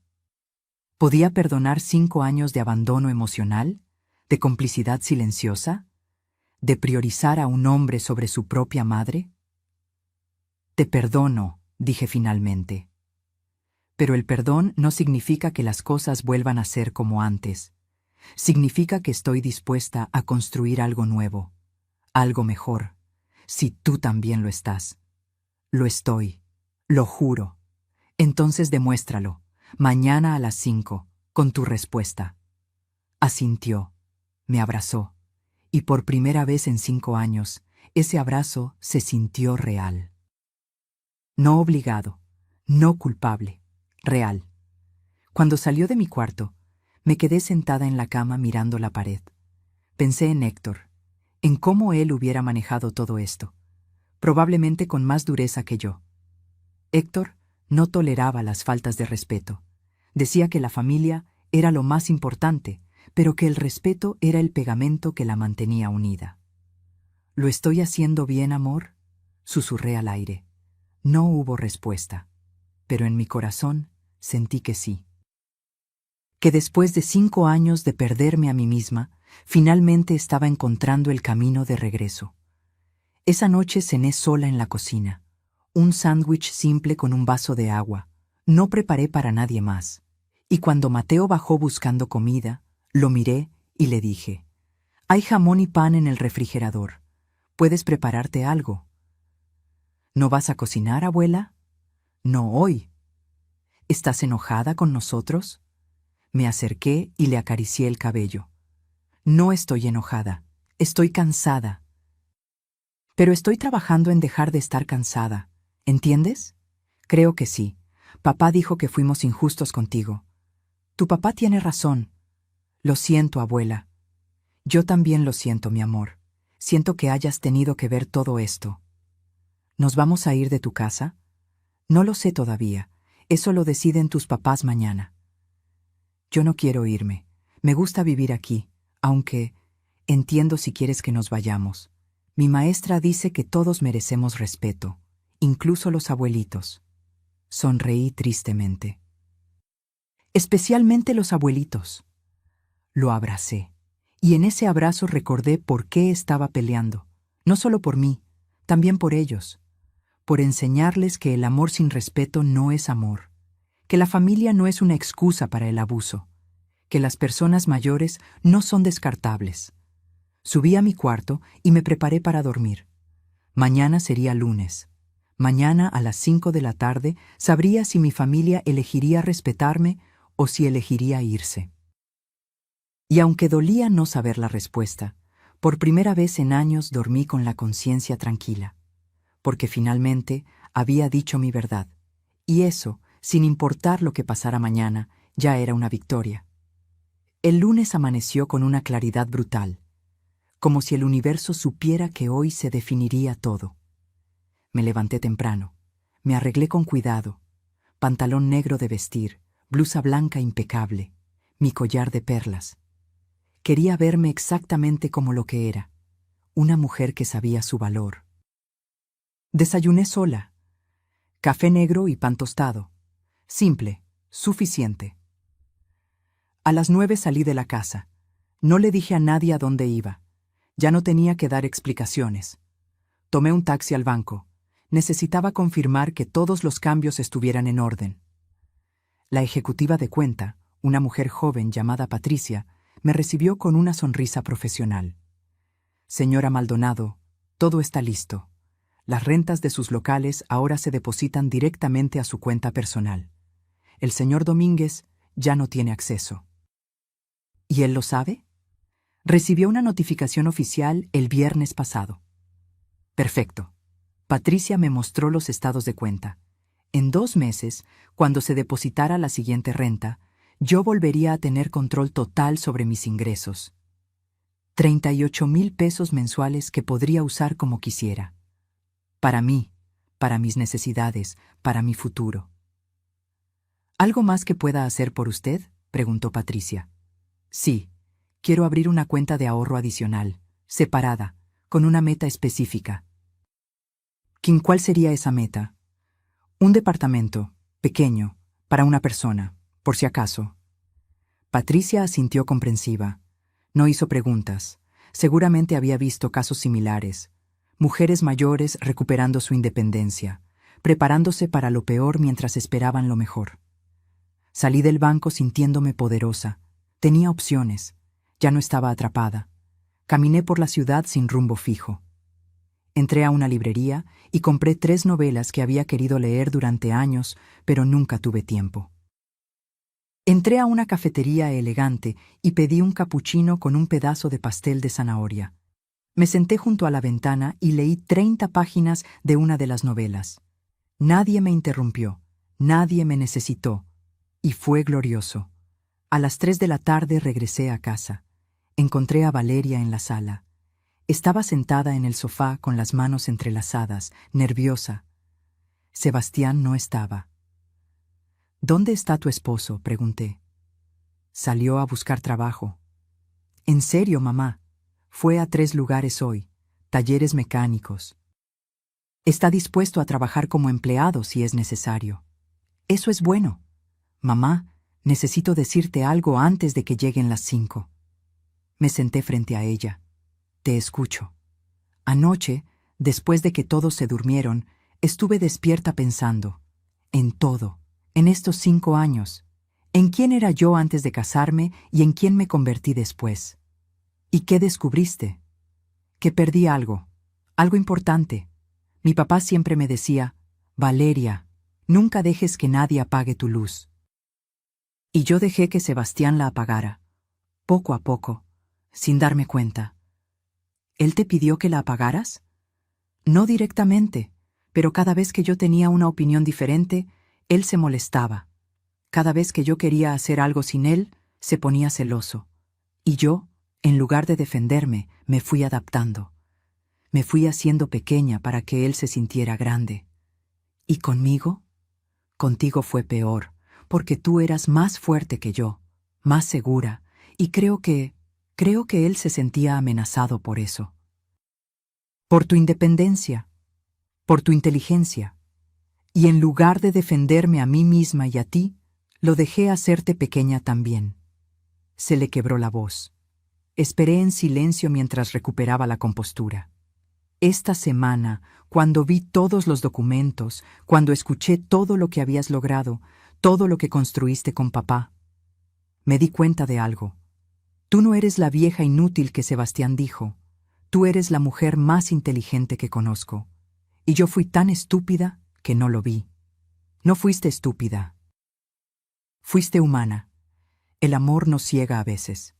¿Podía perdonar 5 años de abandono emocional, de complicidad silenciosa, de priorizar a un hombre sobre su propia madre? Te perdono, dije finalmente. Pero el perdón no significa que las cosas vuelvan a ser como antes. Significa que estoy dispuesta a construir algo nuevo, algo mejor, si tú también lo estás. Lo estoy, lo juro. Entonces demuéstralo, mañana a las 5, con tu respuesta. Asintió, me abrazó, y por primera vez en 5 años, ese abrazo se sintió real. No obligado, no culpable, real. Cuando salió de mi cuarto, me quedé sentada en la cama mirando la pared. Pensé en Héctor, en cómo él hubiera manejado todo esto, probablemente con más dureza que yo. Héctor no toleraba las faltas de respeto. Decía que la familia era lo más importante, pero que el respeto era el pegamento que la mantenía unida. ¿Lo estoy haciendo bien, amor?, susurré al aire. No hubo respuesta, pero en mi corazón sentí que sí. Que después de 5 años de perderme a mí misma, finalmente estaba encontrando el camino de regreso. Esa noche cené sola en la cocina. Un sándwich simple con un vaso de agua. No preparé para nadie más. Y cuando Mateo bajó buscando comida, lo miré y le dije, «Hay jamón y pan en el refrigerador. ¿Puedes prepararte algo?» «¿No vas a cocinar, abuela?» «No hoy». «¿Estás enojada con nosotros?» Me acerqué y le acaricié el cabello. «No estoy enojada, estoy cansada. Pero estoy trabajando en dejar de estar cansada. ¿Entiendes?» «Creo que sí. Papá dijo que fuimos injustos contigo». «Tu papá tiene razón». «Lo siento, abuela». «Yo también lo siento, mi amor. Siento que hayas tenido que ver todo esto». «¿Nos vamos a ir de tu casa?» «No lo sé todavía. Eso lo deciden tus papás mañana». «Yo no quiero irme. Me gusta vivir aquí, aunque entiendo si quieres que nos vayamos. Mi maestra dice que todos merecemos respeto, incluso los abuelitos». Sonreí tristemente. «Especialmente los abuelitos». Lo abracé, y en ese abrazo recordé por qué estaba peleando. No solo por mí, también por ellos. Por enseñarles que el amor sin respeto no es amor, que la familia no es una excusa para el abuso, que las personas mayores no son descartables. Subí a mi cuarto y me preparé para dormir. Mañana sería lunes. Mañana a las 5 de la tarde sabría si mi familia elegiría respetarme o si elegiría irse. Y aunque dolía no saber la respuesta, por primera vez en años dormí con la conciencia tranquila, porque finalmente había dicho mi verdad, y eso, sin importar lo que pasara mañana, ya era una victoria. El lunes amaneció con una claridad brutal, como si el universo supiera que hoy se definiría todo. Me levanté temprano, me arreglé con cuidado, pantalón negro de vestir, blusa blanca impecable, mi collar de perlas. Quería verme exactamente como lo que era, una mujer que sabía su valor. Desayuné sola, café negro y pan tostado, simple, suficiente. A las 9 salí de la casa. No le dije a nadie a dónde iba. Ya no tenía que dar explicaciones. Tomé un taxi al banco. Necesitaba confirmar que todos los cambios estuvieran en orden. La ejecutiva de cuenta, una mujer joven llamada Patricia, me recibió con una sonrisa profesional. «Señora Maldonado, todo está listo. Las rentas de sus locales ahora se depositan directamente a su cuenta personal. El señor Domínguez ya no tiene acceso». ¿Y él lo sabe? Recibió una notificación oficial el viernes pasado. Perfecto. Patricia me mostró los estados de cuenta. En 2 meses, cuando se depositara la siguiente renta, yo volvería a tener control total sobre mis ingresos. 38,000 pesos mensuales que podría usar como quisiera. Para mí, para mis necesidades, para mi futuro. ¿Algo más que pueda hacer por usted?, preguntó Patricia. Sí, quiero abrir una cuenta de ahorro adicional, separada, con una meta específica. ¿Cuál sería esa meta? Un departamento, pequeño, para una persona, por si acaso. Patricia asintió comprensiva. No hizo preguntas. Seguramente había visto casos similares. Mujeres mayores recuperando su independencia, preparándose para lo peor mientras esperaban lo mejor. Salí del banco sintiéndome poderosa. Tenía opciones. Ya no estaba atrapada. Caminé por la ciudad sin rumbo fijo. Entré a una librería y compré 3 novelas que había querido leer durante años, pero nunca tuve tiempo. Entré a una cafetería elegante y pedí un capuchino con un pedazo de pastel de zanahoria. Me senté junto a la ventana y leí 30 páginas de una de las novelas. Nadie me interrumpió, nadie me necesitó, y fue glorioso. A las 3 de la tarde regresé a casa. Encontré a Valeria en la sala. Estaba sentada en el sofá con las manos entrelazadas, nerviosa. Sebastián no estaba. ¿Dónde está tu esposo?, pregunté. Salió a buscar trabajo. ¿En serio, mamá? Fue a 3 lugares hoy, talleres mecánicos. Está dispuesto a trabajar como empleado si es necesario. Eso es bueno. Mamá, necesito decirte algo antes de que lleguen las 5. Me senté frente a ella. Te escucho. Anoche, después de que todos se durmieron, estuve despierta pensando. En todo, en estos 5 años, ¿En quién era yo antes de casarme y en quién me convertí después? ¿Y qué descubriste? Que perdí algo, algo importante. Mi papá siempre me decía, Valeria, nunca dejes que nadie apague tu luz. Y yo dejé que Sebastián la apagara, poco a poco, sin darme cuenta. ¿Él te pidió que la apagaras? No directamente, pero cada vez que yo tenía una opinión diferente, él se molestaba. Cada vez que yo quería hacer algo sin él, se ponía celoso. Y yo, en lugar de defenderme, me fui adaptando. Me fui haciendo pequeña para que él se sintiera grande. ¿Y conmigo? Contigo fue peor, porque tú eras más fuerte que yo, más segura, y creo que él se sentía amenazado por eso. Por tu independencia, por tu inteligencia. Y en lugar de defenderme a mí misma y a ti, lo dejé hacerte pequeña también. Se le quebró la voz. Esperé en silencio mientras recuperaba la compostura. Esta semana, cuando vi todos los documentos, cuando escuché todo lo que habías logrado, todo lo que construiste con papá, me di cuenta de algo. Tú no eres la vieja inútil que Sebastián dijo. Tú eres la mujer más inteligente que conozco. Y yo fui tan estúpida que no lo vi. No fuiste estúpida. Fuiste humana. El amor nos ciega a veces.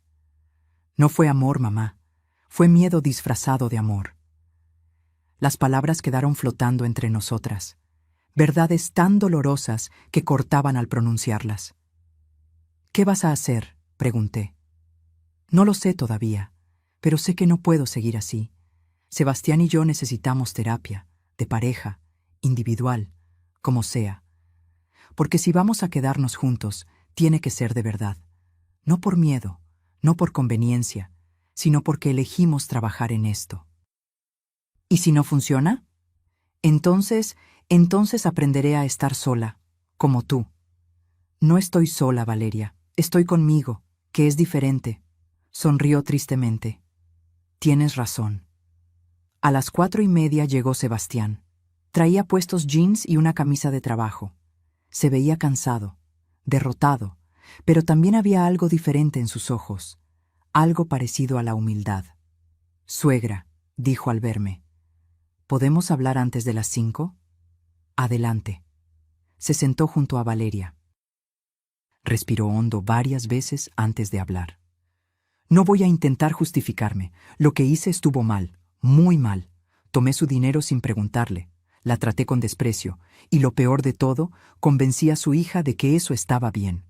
No fue amor, mamá. Fue miedo disfrazado de amor. Las palabras quedaron flotando entre nosotras. Verdades tan dolorosas que cortaban al pronunciarlas. ¿Qué vas a hacer?, pregunté. No lo sé todavía, pero sé que no puedo seguir así. Sebastián y yo necesitamos terapia, de pareja, individual, como sea. Porque si vamos a quedarnos juntos, tiene que ser de verdad. No por miedo, no por conveniencia, sino porque elegimos trabajar en esto. ¿Y si no funciona? Entonces aprenderé a estar sola, como tú. No estoy sola, Valeria. Estoy conmigo, que es diferente. Sonrió tristemente. Tienes razón. A las 4:30 llegó Sebastián. Traía puestos jeans y una camisa de trabajo. Se veía cansado, derrotado, pero también había algo diferente en sus ojos, algo parecido a la humildad. Suegra, dijo al verme, ¿podemos hablar antes de las 5? Adelante. Se sentó junto a Valeria. Respiró hondo varias veces antes de hablar. No voy a intentar justificarme. Lo que hice estuvo mal, muy mal. Tomé su dinero sin preguntarle. La traté con desprecio. Y lo peor de todo, convencí a su hija de que eso estaba bien.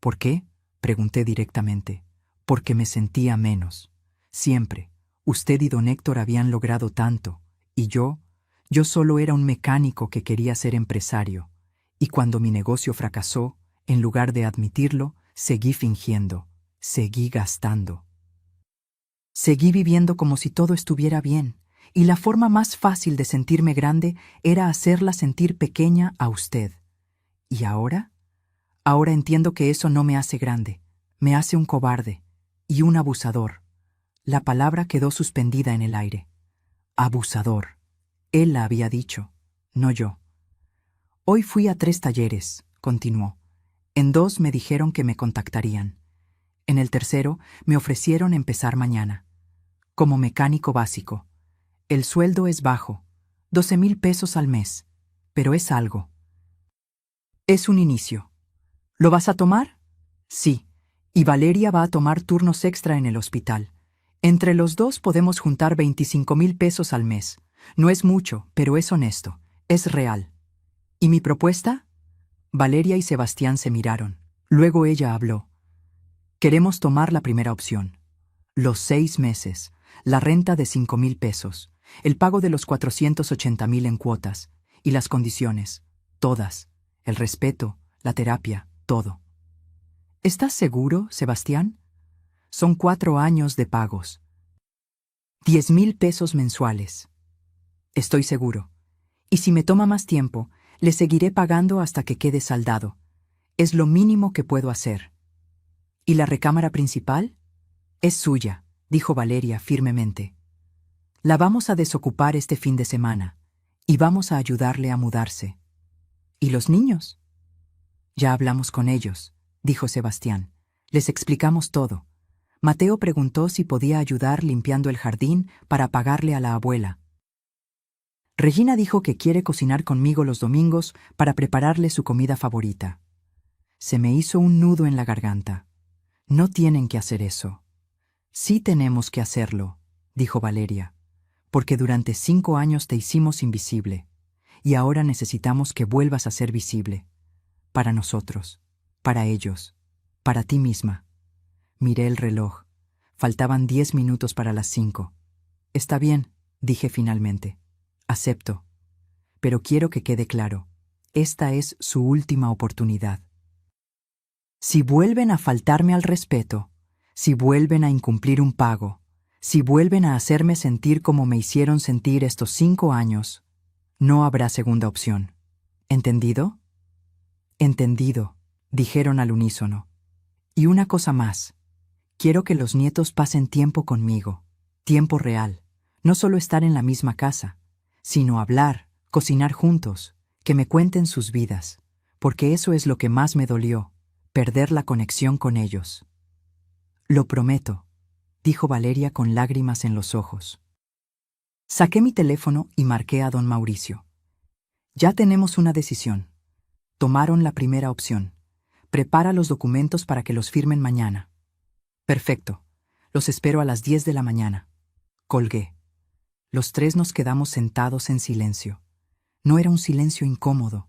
¿Por qué?, pregunté directamente. Porque me sentía menos. Siempre. Usted y don Héctor habían logrado tanto. Y yo solo era un mecánico que quería ser empresario. Y cuando mi negocio fracasó, en lugar de admitirlo, seguí fingiendo. Seguí gastando. Seguí viviendo como si todo estuviera bien, y la forma más fácil de sentirme grande era hacerla sentir pequeña a usted. ¿Y ahora? Ahora entiendo que eso no me hace grande, me hace un cobarde y un abusador. La palabra quedó suspendida en el aire. Abusador. Él la había dicho, no yo. Hoy fui a 3 talleres, continuó. En 2 me dijeron que me contactarían. En el tercero me ofrecieron empezar mañana. Como mecánico básico. El sueldo es bajo, 12,000 pesos al mes, pero es algo. Es un inicio. ¿Lo vas a tomar? Sí, y Valeria va a tomar turnos extra en el hospital. Entre los dos podemos juntar 25,000 pesos al mes. No es mucho, pero es honesto, es real. ¿Y mi propuesta? Valeria y Sebastián se miraron. Luego ella habló. Queremos tomar la primera opción. Los 6 meses, la renta de 5,000 pesos, el pago de los 480,000 en cuotas, y las condiciones, todas, el respeto, la terapia, todo. ¿Estás seguro, Sebastián? Son 4 años de pagos. 10,000 pesos mensuales. Estoy seguro. Y si me toma más tiempo, le seguiré pagando hasta que quede saldado. Es lo mínimo que puedo hacer. ¿Y la recámara principal? Es suya, dijo Valeria firmemente. La vamos a desocupar este fin de semana, y vamos a ayudarle a mudarse. ¿Y los niños? Ya hablamos con ellos. dijo Sebastián. Les explicamos todo. Mateo preguntó si podía ayudar limpiando el jardín para pagarle a la abuela. Regina dijo que quiere cocinar conmigo los domingos para prepararle su comida favorita. Se me hizo un nudo en la garganta. No tienen que hacer eso. Sí tenemos que hacerlo, dijo Valeria, porque durante 5 años te hicimos invisible, y ahora necesitamos que vuelvas a ser visible. Para nosotros, para ellos, para ti misma. Miré el reloj. Faltaban 10 minutos para las 5. Está bien, dije finalmente. Acepto. Pero quiero que quede claro. Esta es su última oportunidad. Si vuelven a faltarme al respeto, si vuelven a incumplir un pago, si vuelven a hacerme sentir como me hicieron sentir estos 5 años, no habrá segunda opción. ¿Entendido? Entendido, dijeron al unísono. Y una cosa más. Quiero que los nietos pasen tiempo conmigo, tiempo real, no solo estar en la misma casa, sino hablar, cocinar juntos, que me cuenten sus vidas, porque eso es lo que más me dolió, perder la conexión con ellos. Lo prometo, dijo Valeria con lágrimas en los ojos. Saqué mi teléfono y marqué a don Mauricio. Ya tenemos una decisión. Tomaron la primera opción. Prepara los documentos para que los firmen mañana. Perfecto. Los espero a las 10 de la mañana. Colgué. Los 3 nos quedamos sentados en silencio. No era un silencio incómodo.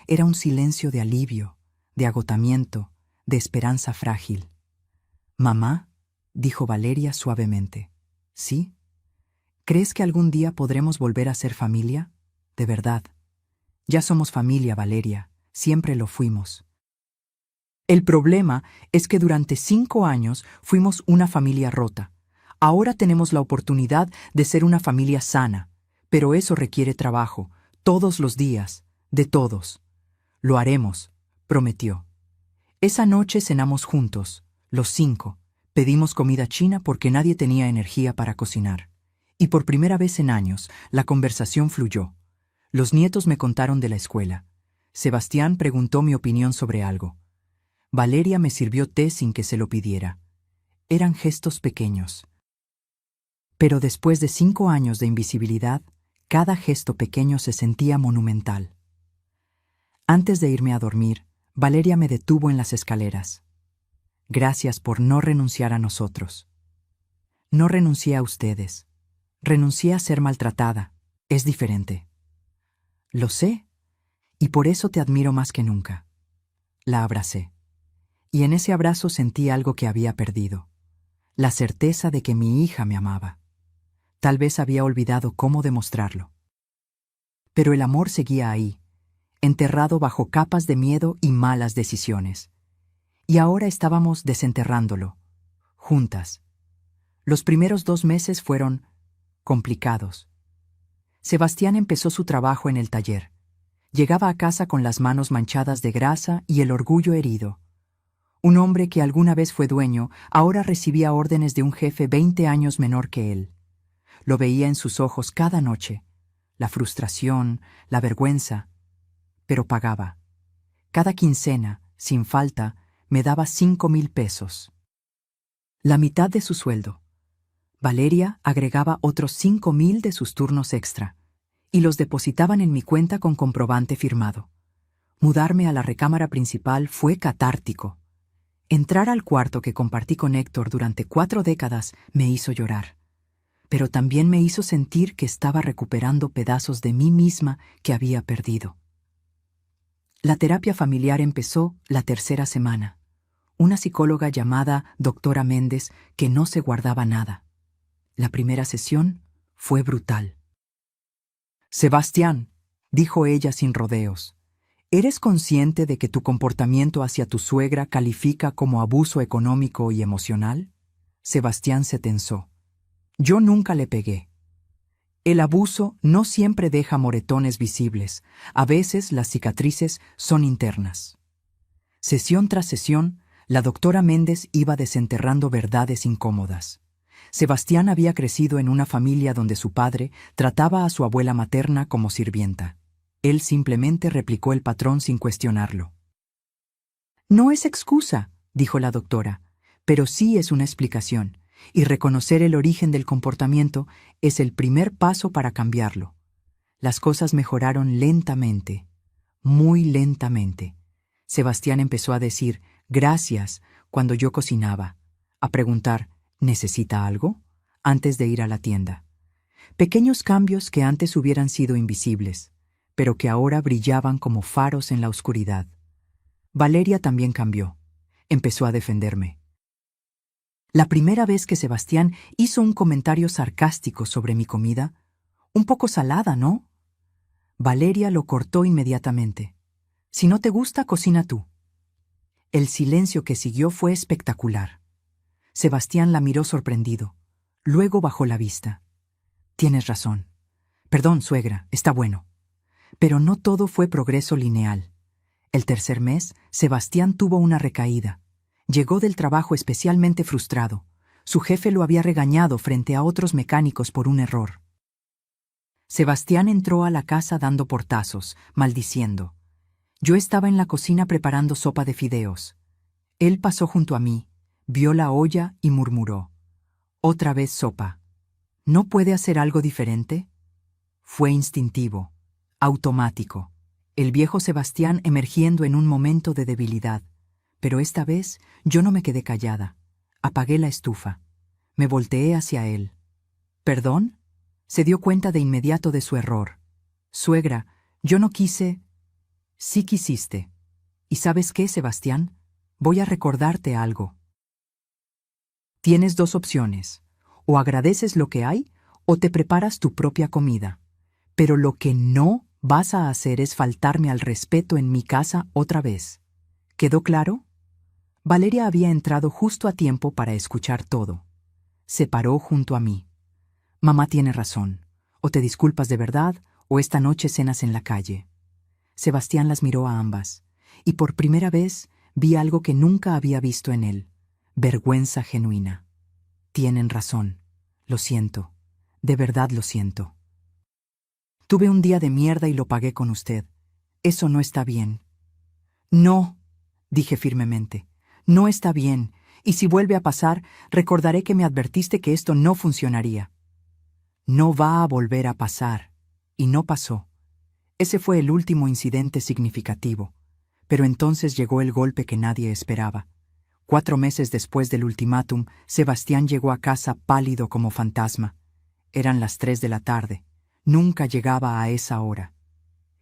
Era un silencio de alivio, de agotamiento, de esperanza frágil. «Mamá», dijo Valeria suavemente. «¿Sí? ¿Crees que algún día podremos volver a ser familia? De verdad. Ya somos familia, Valeria. Siempre lo fuimos. El problema es que durante 5 años fuimos una familia rota. Ahora tenemos la oportunidad de ser una familia sana, pero eso requiere trabajo, todos los días, de todos. Lo haremos», prometió. Esa noche cenamos juntos, los 5. Pedimos comida china porque nadie tenía energía para cocinar. Y por primera vez en años, la conversación fluyó. Los nietos me contaron de la escuela. Sebastián preguntó mi opinión sobre algo. Valeria me sirvió té sin que se lo pidiera. Eran gestos pequeños. Pero después de 5 años de invisibilidad, cada gesto pequeño se sentía monumental. Antes de irme a dormir, Valeria me detuvo en las escaleras. «Gracias por no renunciar a nosotros». «No renuncié a ustedes. Renuncié a ser maltratada. Es diferente». «Lo sé, y por eso te admiro más que nunca». La abracé. Y en ese abrazo sentí algo que había perdido. La certeza de que mi hija me amaba. Tal vez había olvidado cómo demostrarlo. Pero el amor seguía ahí, enterrado bajo capas de miedo y malas decisiones. Y ahora estábamos desenterrándolo, juntas. Los primeros 2 meses fueron complicados. Sebastián empezó su trabajo en el taller. Llegaba a casa con las manos manchadas de grasa y el orgullo herido. Un hombre que alguna vez fue dueño, ahora recibía órdenes de un jefe 20 años menor que él. Lo veía en sus ojos cada noche. La frustración, la vergüenza. Pero pagaba. Cada quincena, sin falta, me daba 5,000 pesos. La mitad de su sueldo. Valeria agregaba otros 5,000 de sus turnos extra, y los depositaban en mi cuenta con comprobante firmado. Mudarme a la recámara principal fue catártico. Entrar al cuarto que compartí con Héctor durante 4 décadas me hizo llorar, pero también me hizo sentir que estaba recuperando pedazos de mí misma que había perdido. La terapia familiar empezó la 3ª semana. Una psicóloga llamada doctora Méndez que no se guardaba nada. La primera sesión fue brutal. «Sebastián», dijo ella sin rodeos, ¿eres consciente de que tu comportamiento hacia tu suegra califica como abuso económico y emocional? Sebastián se tensó. Yo nunca le pegué. El abuso no siempre deja moretones visibles. A veces las cicatrices son internas. Sesión tras sesión, la doctora Méndez iba desenterrando verdades incómodas. Sebastián había crecido en una familia donde su padre trataba a su abuela materna como sirvienta. Él simplemente replicó el patrón sin cuestionarlo. No es excusa, dijo la doctora, pero sí es una explicación, y reconocer el origen del comportamiento es el primer paso para cambiarlo. Las cosas mejoraron lentamente, muy lentamente. Sebastián empezó a decir gracias cuando yo cocinaba, a preguntar ¿necesita algo? Antes de ir a la tienda. Pequeños cambios que antes hubieran sido invisibles, pero que ahora brillaban como faros en la oscuridad. Valeria también cambió. Empezó a defenderme. La primera vez que Sebastián hizo un comentario sarcástico sobre mi comida, un poco salada, ¿no? Valeria lo cortó inmediatamente. Si no te gusta, cocina tú. El silencio que siguió fue espectacular. Sebastián la miró sorprendido. Luego bajó la vista. Tienes razón. Perdón, suegra, está bueno. Pero no todo fue progreso lineal. El tercer mes, Sebastián tuvo una recaída. Llegó del trabajo especialmente frustrado. Su jefe lo había regañado frente a otros mecánicos por un error. Sebastián entró a la casa dando portazos, maldiciendo. Yo estaba en la cocina preparando sopa de fideos. Él pasó junto a mí, vio la olla y murmuró. Otra vez sopa. ¿No puede hacer algo diferente? Fue instintivo, automático. El viejo Sebastián emergiendo en un momento de debilidad. Pero esta vez yo no me quedé callada. Apagué la estufa. Me volteé hacia él. ¿Perdón? Se dio cuenta de inmediato de su error. Suegra, yo no quise... Sí quisiste. ¿Y sabes qué, Sebastián? Voy a recordarte algo. Tienes dos opciones. O agradeces lo que hay, o te preparas tu propia comida. Pero lo que no vas a hacer es faltarme al respeto en mi casa otra vez. ¿Quedó claro? Valeria había entrado justo a tiempo para escuchar todo. Se paró junto a mí. Mamá tiene razón. O te disculpas de verdad, o esta noche cenas en la calle. Sebastián las miró a ambas, y por primera vez vi algo que nunca había visto en él. Vergüenza genuina. Tienen razón. Lo siento. De verdad lo siento. Tuve un día de mierda y lo pagué con usted. Eso no está bien. No, dije firmemente. No está bien, y si vuelve a pasar, recordaré que me advertiste que esto no funcionaría. No va a volver a pasar. Y no pasó. Ese fue el último incidente significativo. Pero entonces llegó el golpe que nadie esperaba. 4 meses después del ultimátum, Sebastián llegó a casa pálido como fantasma. Eran las 3 de la tarde. Nunca llegaba a esa hora.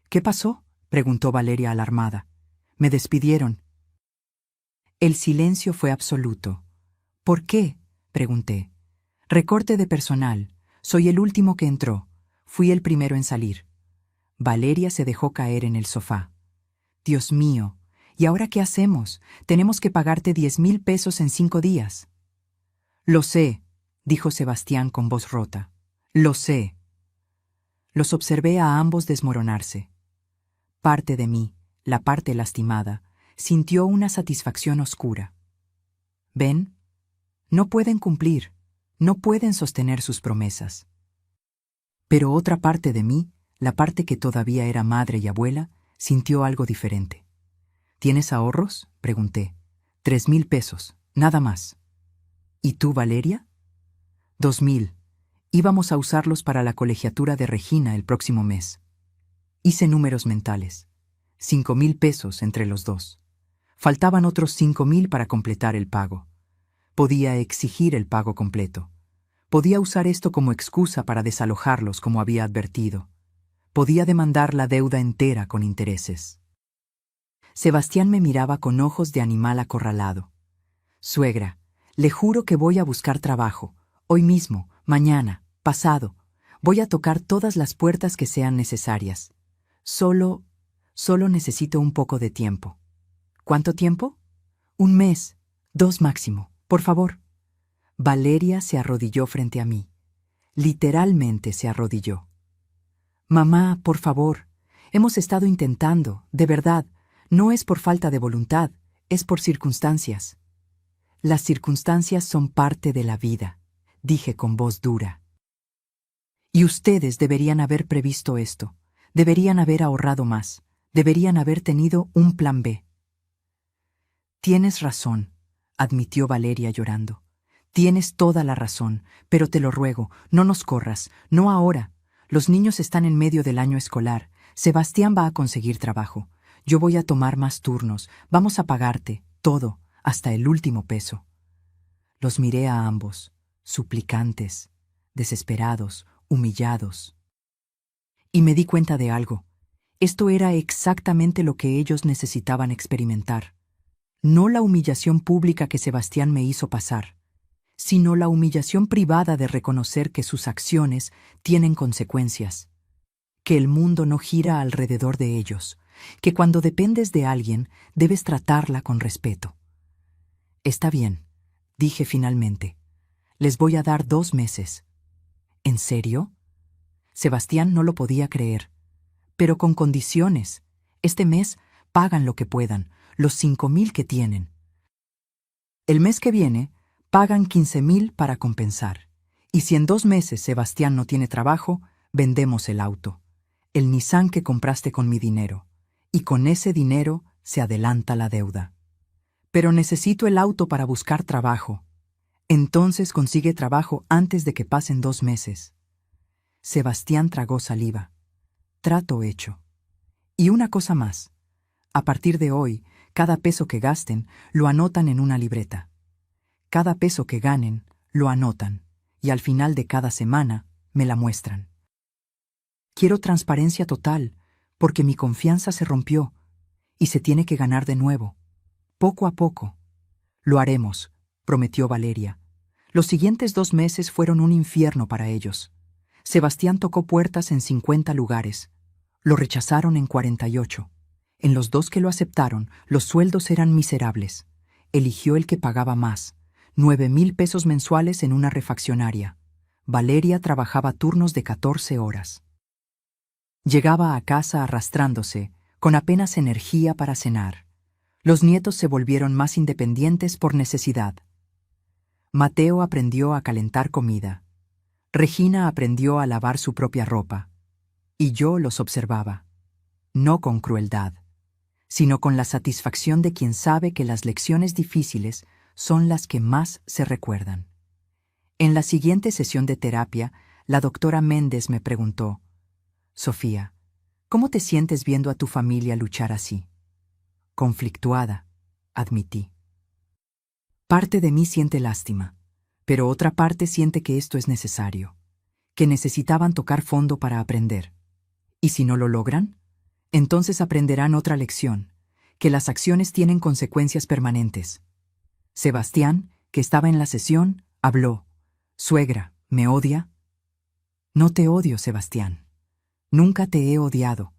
¿Qué pasó?, preguntó Valeria alarmada. Me despidieron. El silencio fue absoluto. ¿Por qué?, pregunté. Recorte de personal. Soy el último que entró. Fui el primero en salir. Valeria se dejó caer en el sofá. Dios mío, ¿y ahora qué hacemos? Tenemos que pagarte 10,000 pesos en 5 días. Lo sé, dijo Sebastián con voz rota. Lo sé. Los observé a ambos desmoronarse. Parte de mí, la parte lastimada, sintió una satisfacción oscura. ¿Ven? No pueden cumplir, no pueden sostener sus promesas. Pero otra parte de mí, la parte que todavía era madre y abuela, sintió algo diferente. ¿Tienes ahorros?, pregunté. 3,000 pesos, nada más. ¿Y tú, Valeria? 2,000. Íbamos a usarlos para la colegiatura de Regina el próximo mes. Hice números mentales. 5,000 pesos entre los dos. Faltaban otros 5,000 para completar el pago. Podía exigir el pago completo. Podía usar esto como excusa para desalojarlos como había advertido. Podía demandar la deuda entera con intereses. Sebastián me miraba con ojos de animal acorralado. Suegra, le juro que voy a buscar trabajo, hoy mismo, mañana, pasado. Voy a tocar todas las puertas que sean necesarias. Solo necesito un poco de tiempo. ¿Cuánto tiempo? 1 mes, 2 máximo, por favor. Valeria se arrodilló frente a mí. Literalmente se arrodilló. Mamá, por favor, hemos estado intentando, de verdad, no es por falta de voluntad, es por circunstancias. Las circunstancias son parte de la vida, dije con voz dura. Y ustedes deberían haber previsto esto, deberían haber ahorrado más, deberían haber tenido un plan B. Tienes razón, admitió Valeria llorando. Tienes toda la razón, pero te lo ruego, no nos corras, no ahora. Los niños están en medio del año escolar. Sebastián va a conseguir trabajo. Yo voy a tomar más turnos. Vamos a pagarte, todo, hasta el último peso. Los miré a ambos, suplicantes, desesperados, humillados. Y me di cuenta de algo. Esto era exactamente lo que ellos necesitaban experimentar. No la humillación pública que Sebastián me hizo pasar, sino la humillación privada de reconocer que sus acciones tienen consecuencias, que el mundo no gira alrededor de ellos, que cuando dependes de alguien debes tratarla con respeto. Está bien, dije finalmente. Les voy a dar 2 meses. ¿En serio? Sebastián no lo podía creer. Pero con condiciones. Este mes pagan lo que puedan, los 5,000 que tienen. El mes que viene pagan 15,000 para compensar. Y si en 2 meses Sebastián no tiene trabajo, vendemos el auto, el Nissan que compraste con mi dinero. Y con ese dinero se adelanta la deuda. Pero necesito el auto para buscar trabajo. Entonces consigue trabajo antes de que pasen 2 meses. Sebastián tragó saliva. Trato hecho. Y una cosa más. A partir de hoy, cada peso que gasten, lo anotan en una libreta. Cada peso que ganen, lo anotan. Y al final de cada semana, me la muestran. Quiero transparencia total, porque mi confianza se rompió. Y se tiene que ganar de nuevo. Poco a poco. Lo haremos, prometió Valeria. Los siguientes 2 meses fueron un infierno para ellos. Sebastián tocó puertas en 50 lugares. Lo rechazaron en 48. En los 2 que lo aceptaron, los sueldos eran miserables. Eligió el que pagaba más, 9,000 pesos mensuales en una refaccionaria. Valeria trabajaba turnos de 14 horas. Llegaba a casa arrastrándose, con apenas energía para cenar. Los nietos se volvieron más independientes por necesidad. Mateo aprendió a calentar comida. Regina aprendió a lavar su propia ropa. Y yo los observaba. No con crueldad, sino con la satisfacción de quien sabe que las lecciones difíciles son las que más se recuerdan. En la siguiente sesión de terapia, la doctora Méndez me preguntó: Sofía, ¿cómo te sientes viendo a tu familia luchar así? Conflictuada, admití. Parte de mí siente lástima, pero otra parte siente que esto es necesario, que necesitaban tocar fondo para aprender. ¿Y si no lo logran? Entonces aprenderán otra lección, que las acciones tienen consecuencias permanentes. Sebastián, que estaba en la sesión, habló. Suegra, ¿me odia? No te odio, Sebastián. Nunca te he odiado.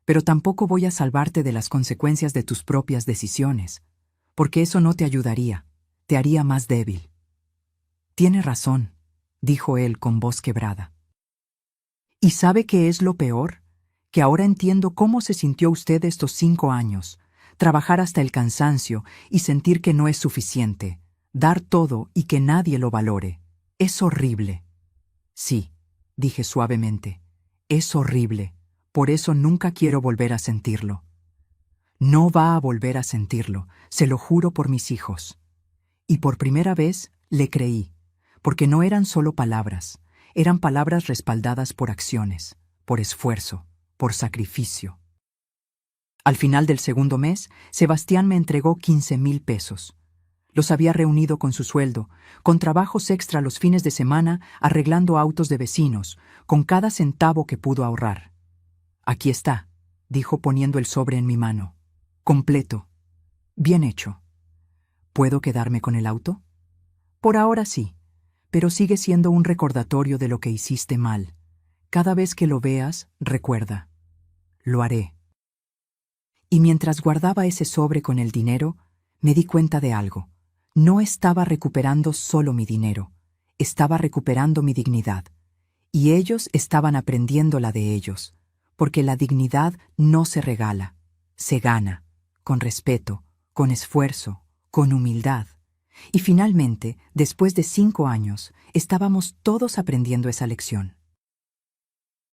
Pero tampoco voy a salvarte de las consecuencias de tus propias decisiones, porque eso no te ayudaría, te haría más débil. Tiene razón, dijo él con voz quebrada. ¿Y sabe qué es lo peor? Que ahora entiendo cómo se sintió usted estos 5 años, trabajar hasta el cansancio y sentir que no es suficiente, dar todo y que nadie lo valore. Es horrible. Sí, dije suavemente, es horrible. Por eso nunca quiero volver a sentirlo. No va a volver a sentirlo, se lo juro por mis hijos. Y por primera vez le creí, porque no eran solo palabras, eran palabras respaldadas por acciones, por esfuerzo, por sacrificio. Al final del segundo mes, Sebastián me entregó 15,000 pesos. Los había reunido con su sueldo, con trabajos extra los fines de semana, arreglando autos de vecinos, con cada centavo que pudo ahorrar. Aquí está, dijo poniendo el sobre en mi mano. Completo. Bien hecho. ¿Puedo quedarme con el auto? Por ahora sí, pero sigue siendo un recordatorio de lo que hiciste mal. Cada vez que lo veas, recuerda. Lo haré. Y mientras guardaba ese sobre con el dinero, me di cuenta de algo. No estaba recuperando solo mi dinero, estaba recuperando mi dignidad. Y ellos estaban aprendiendo la de ellos. Porque la dignidad no se regala, se gana, con respeto, con esfuerzo, con humildad. Y finalmente, después de 5 años, estábamos todos aprendiendo esa lección.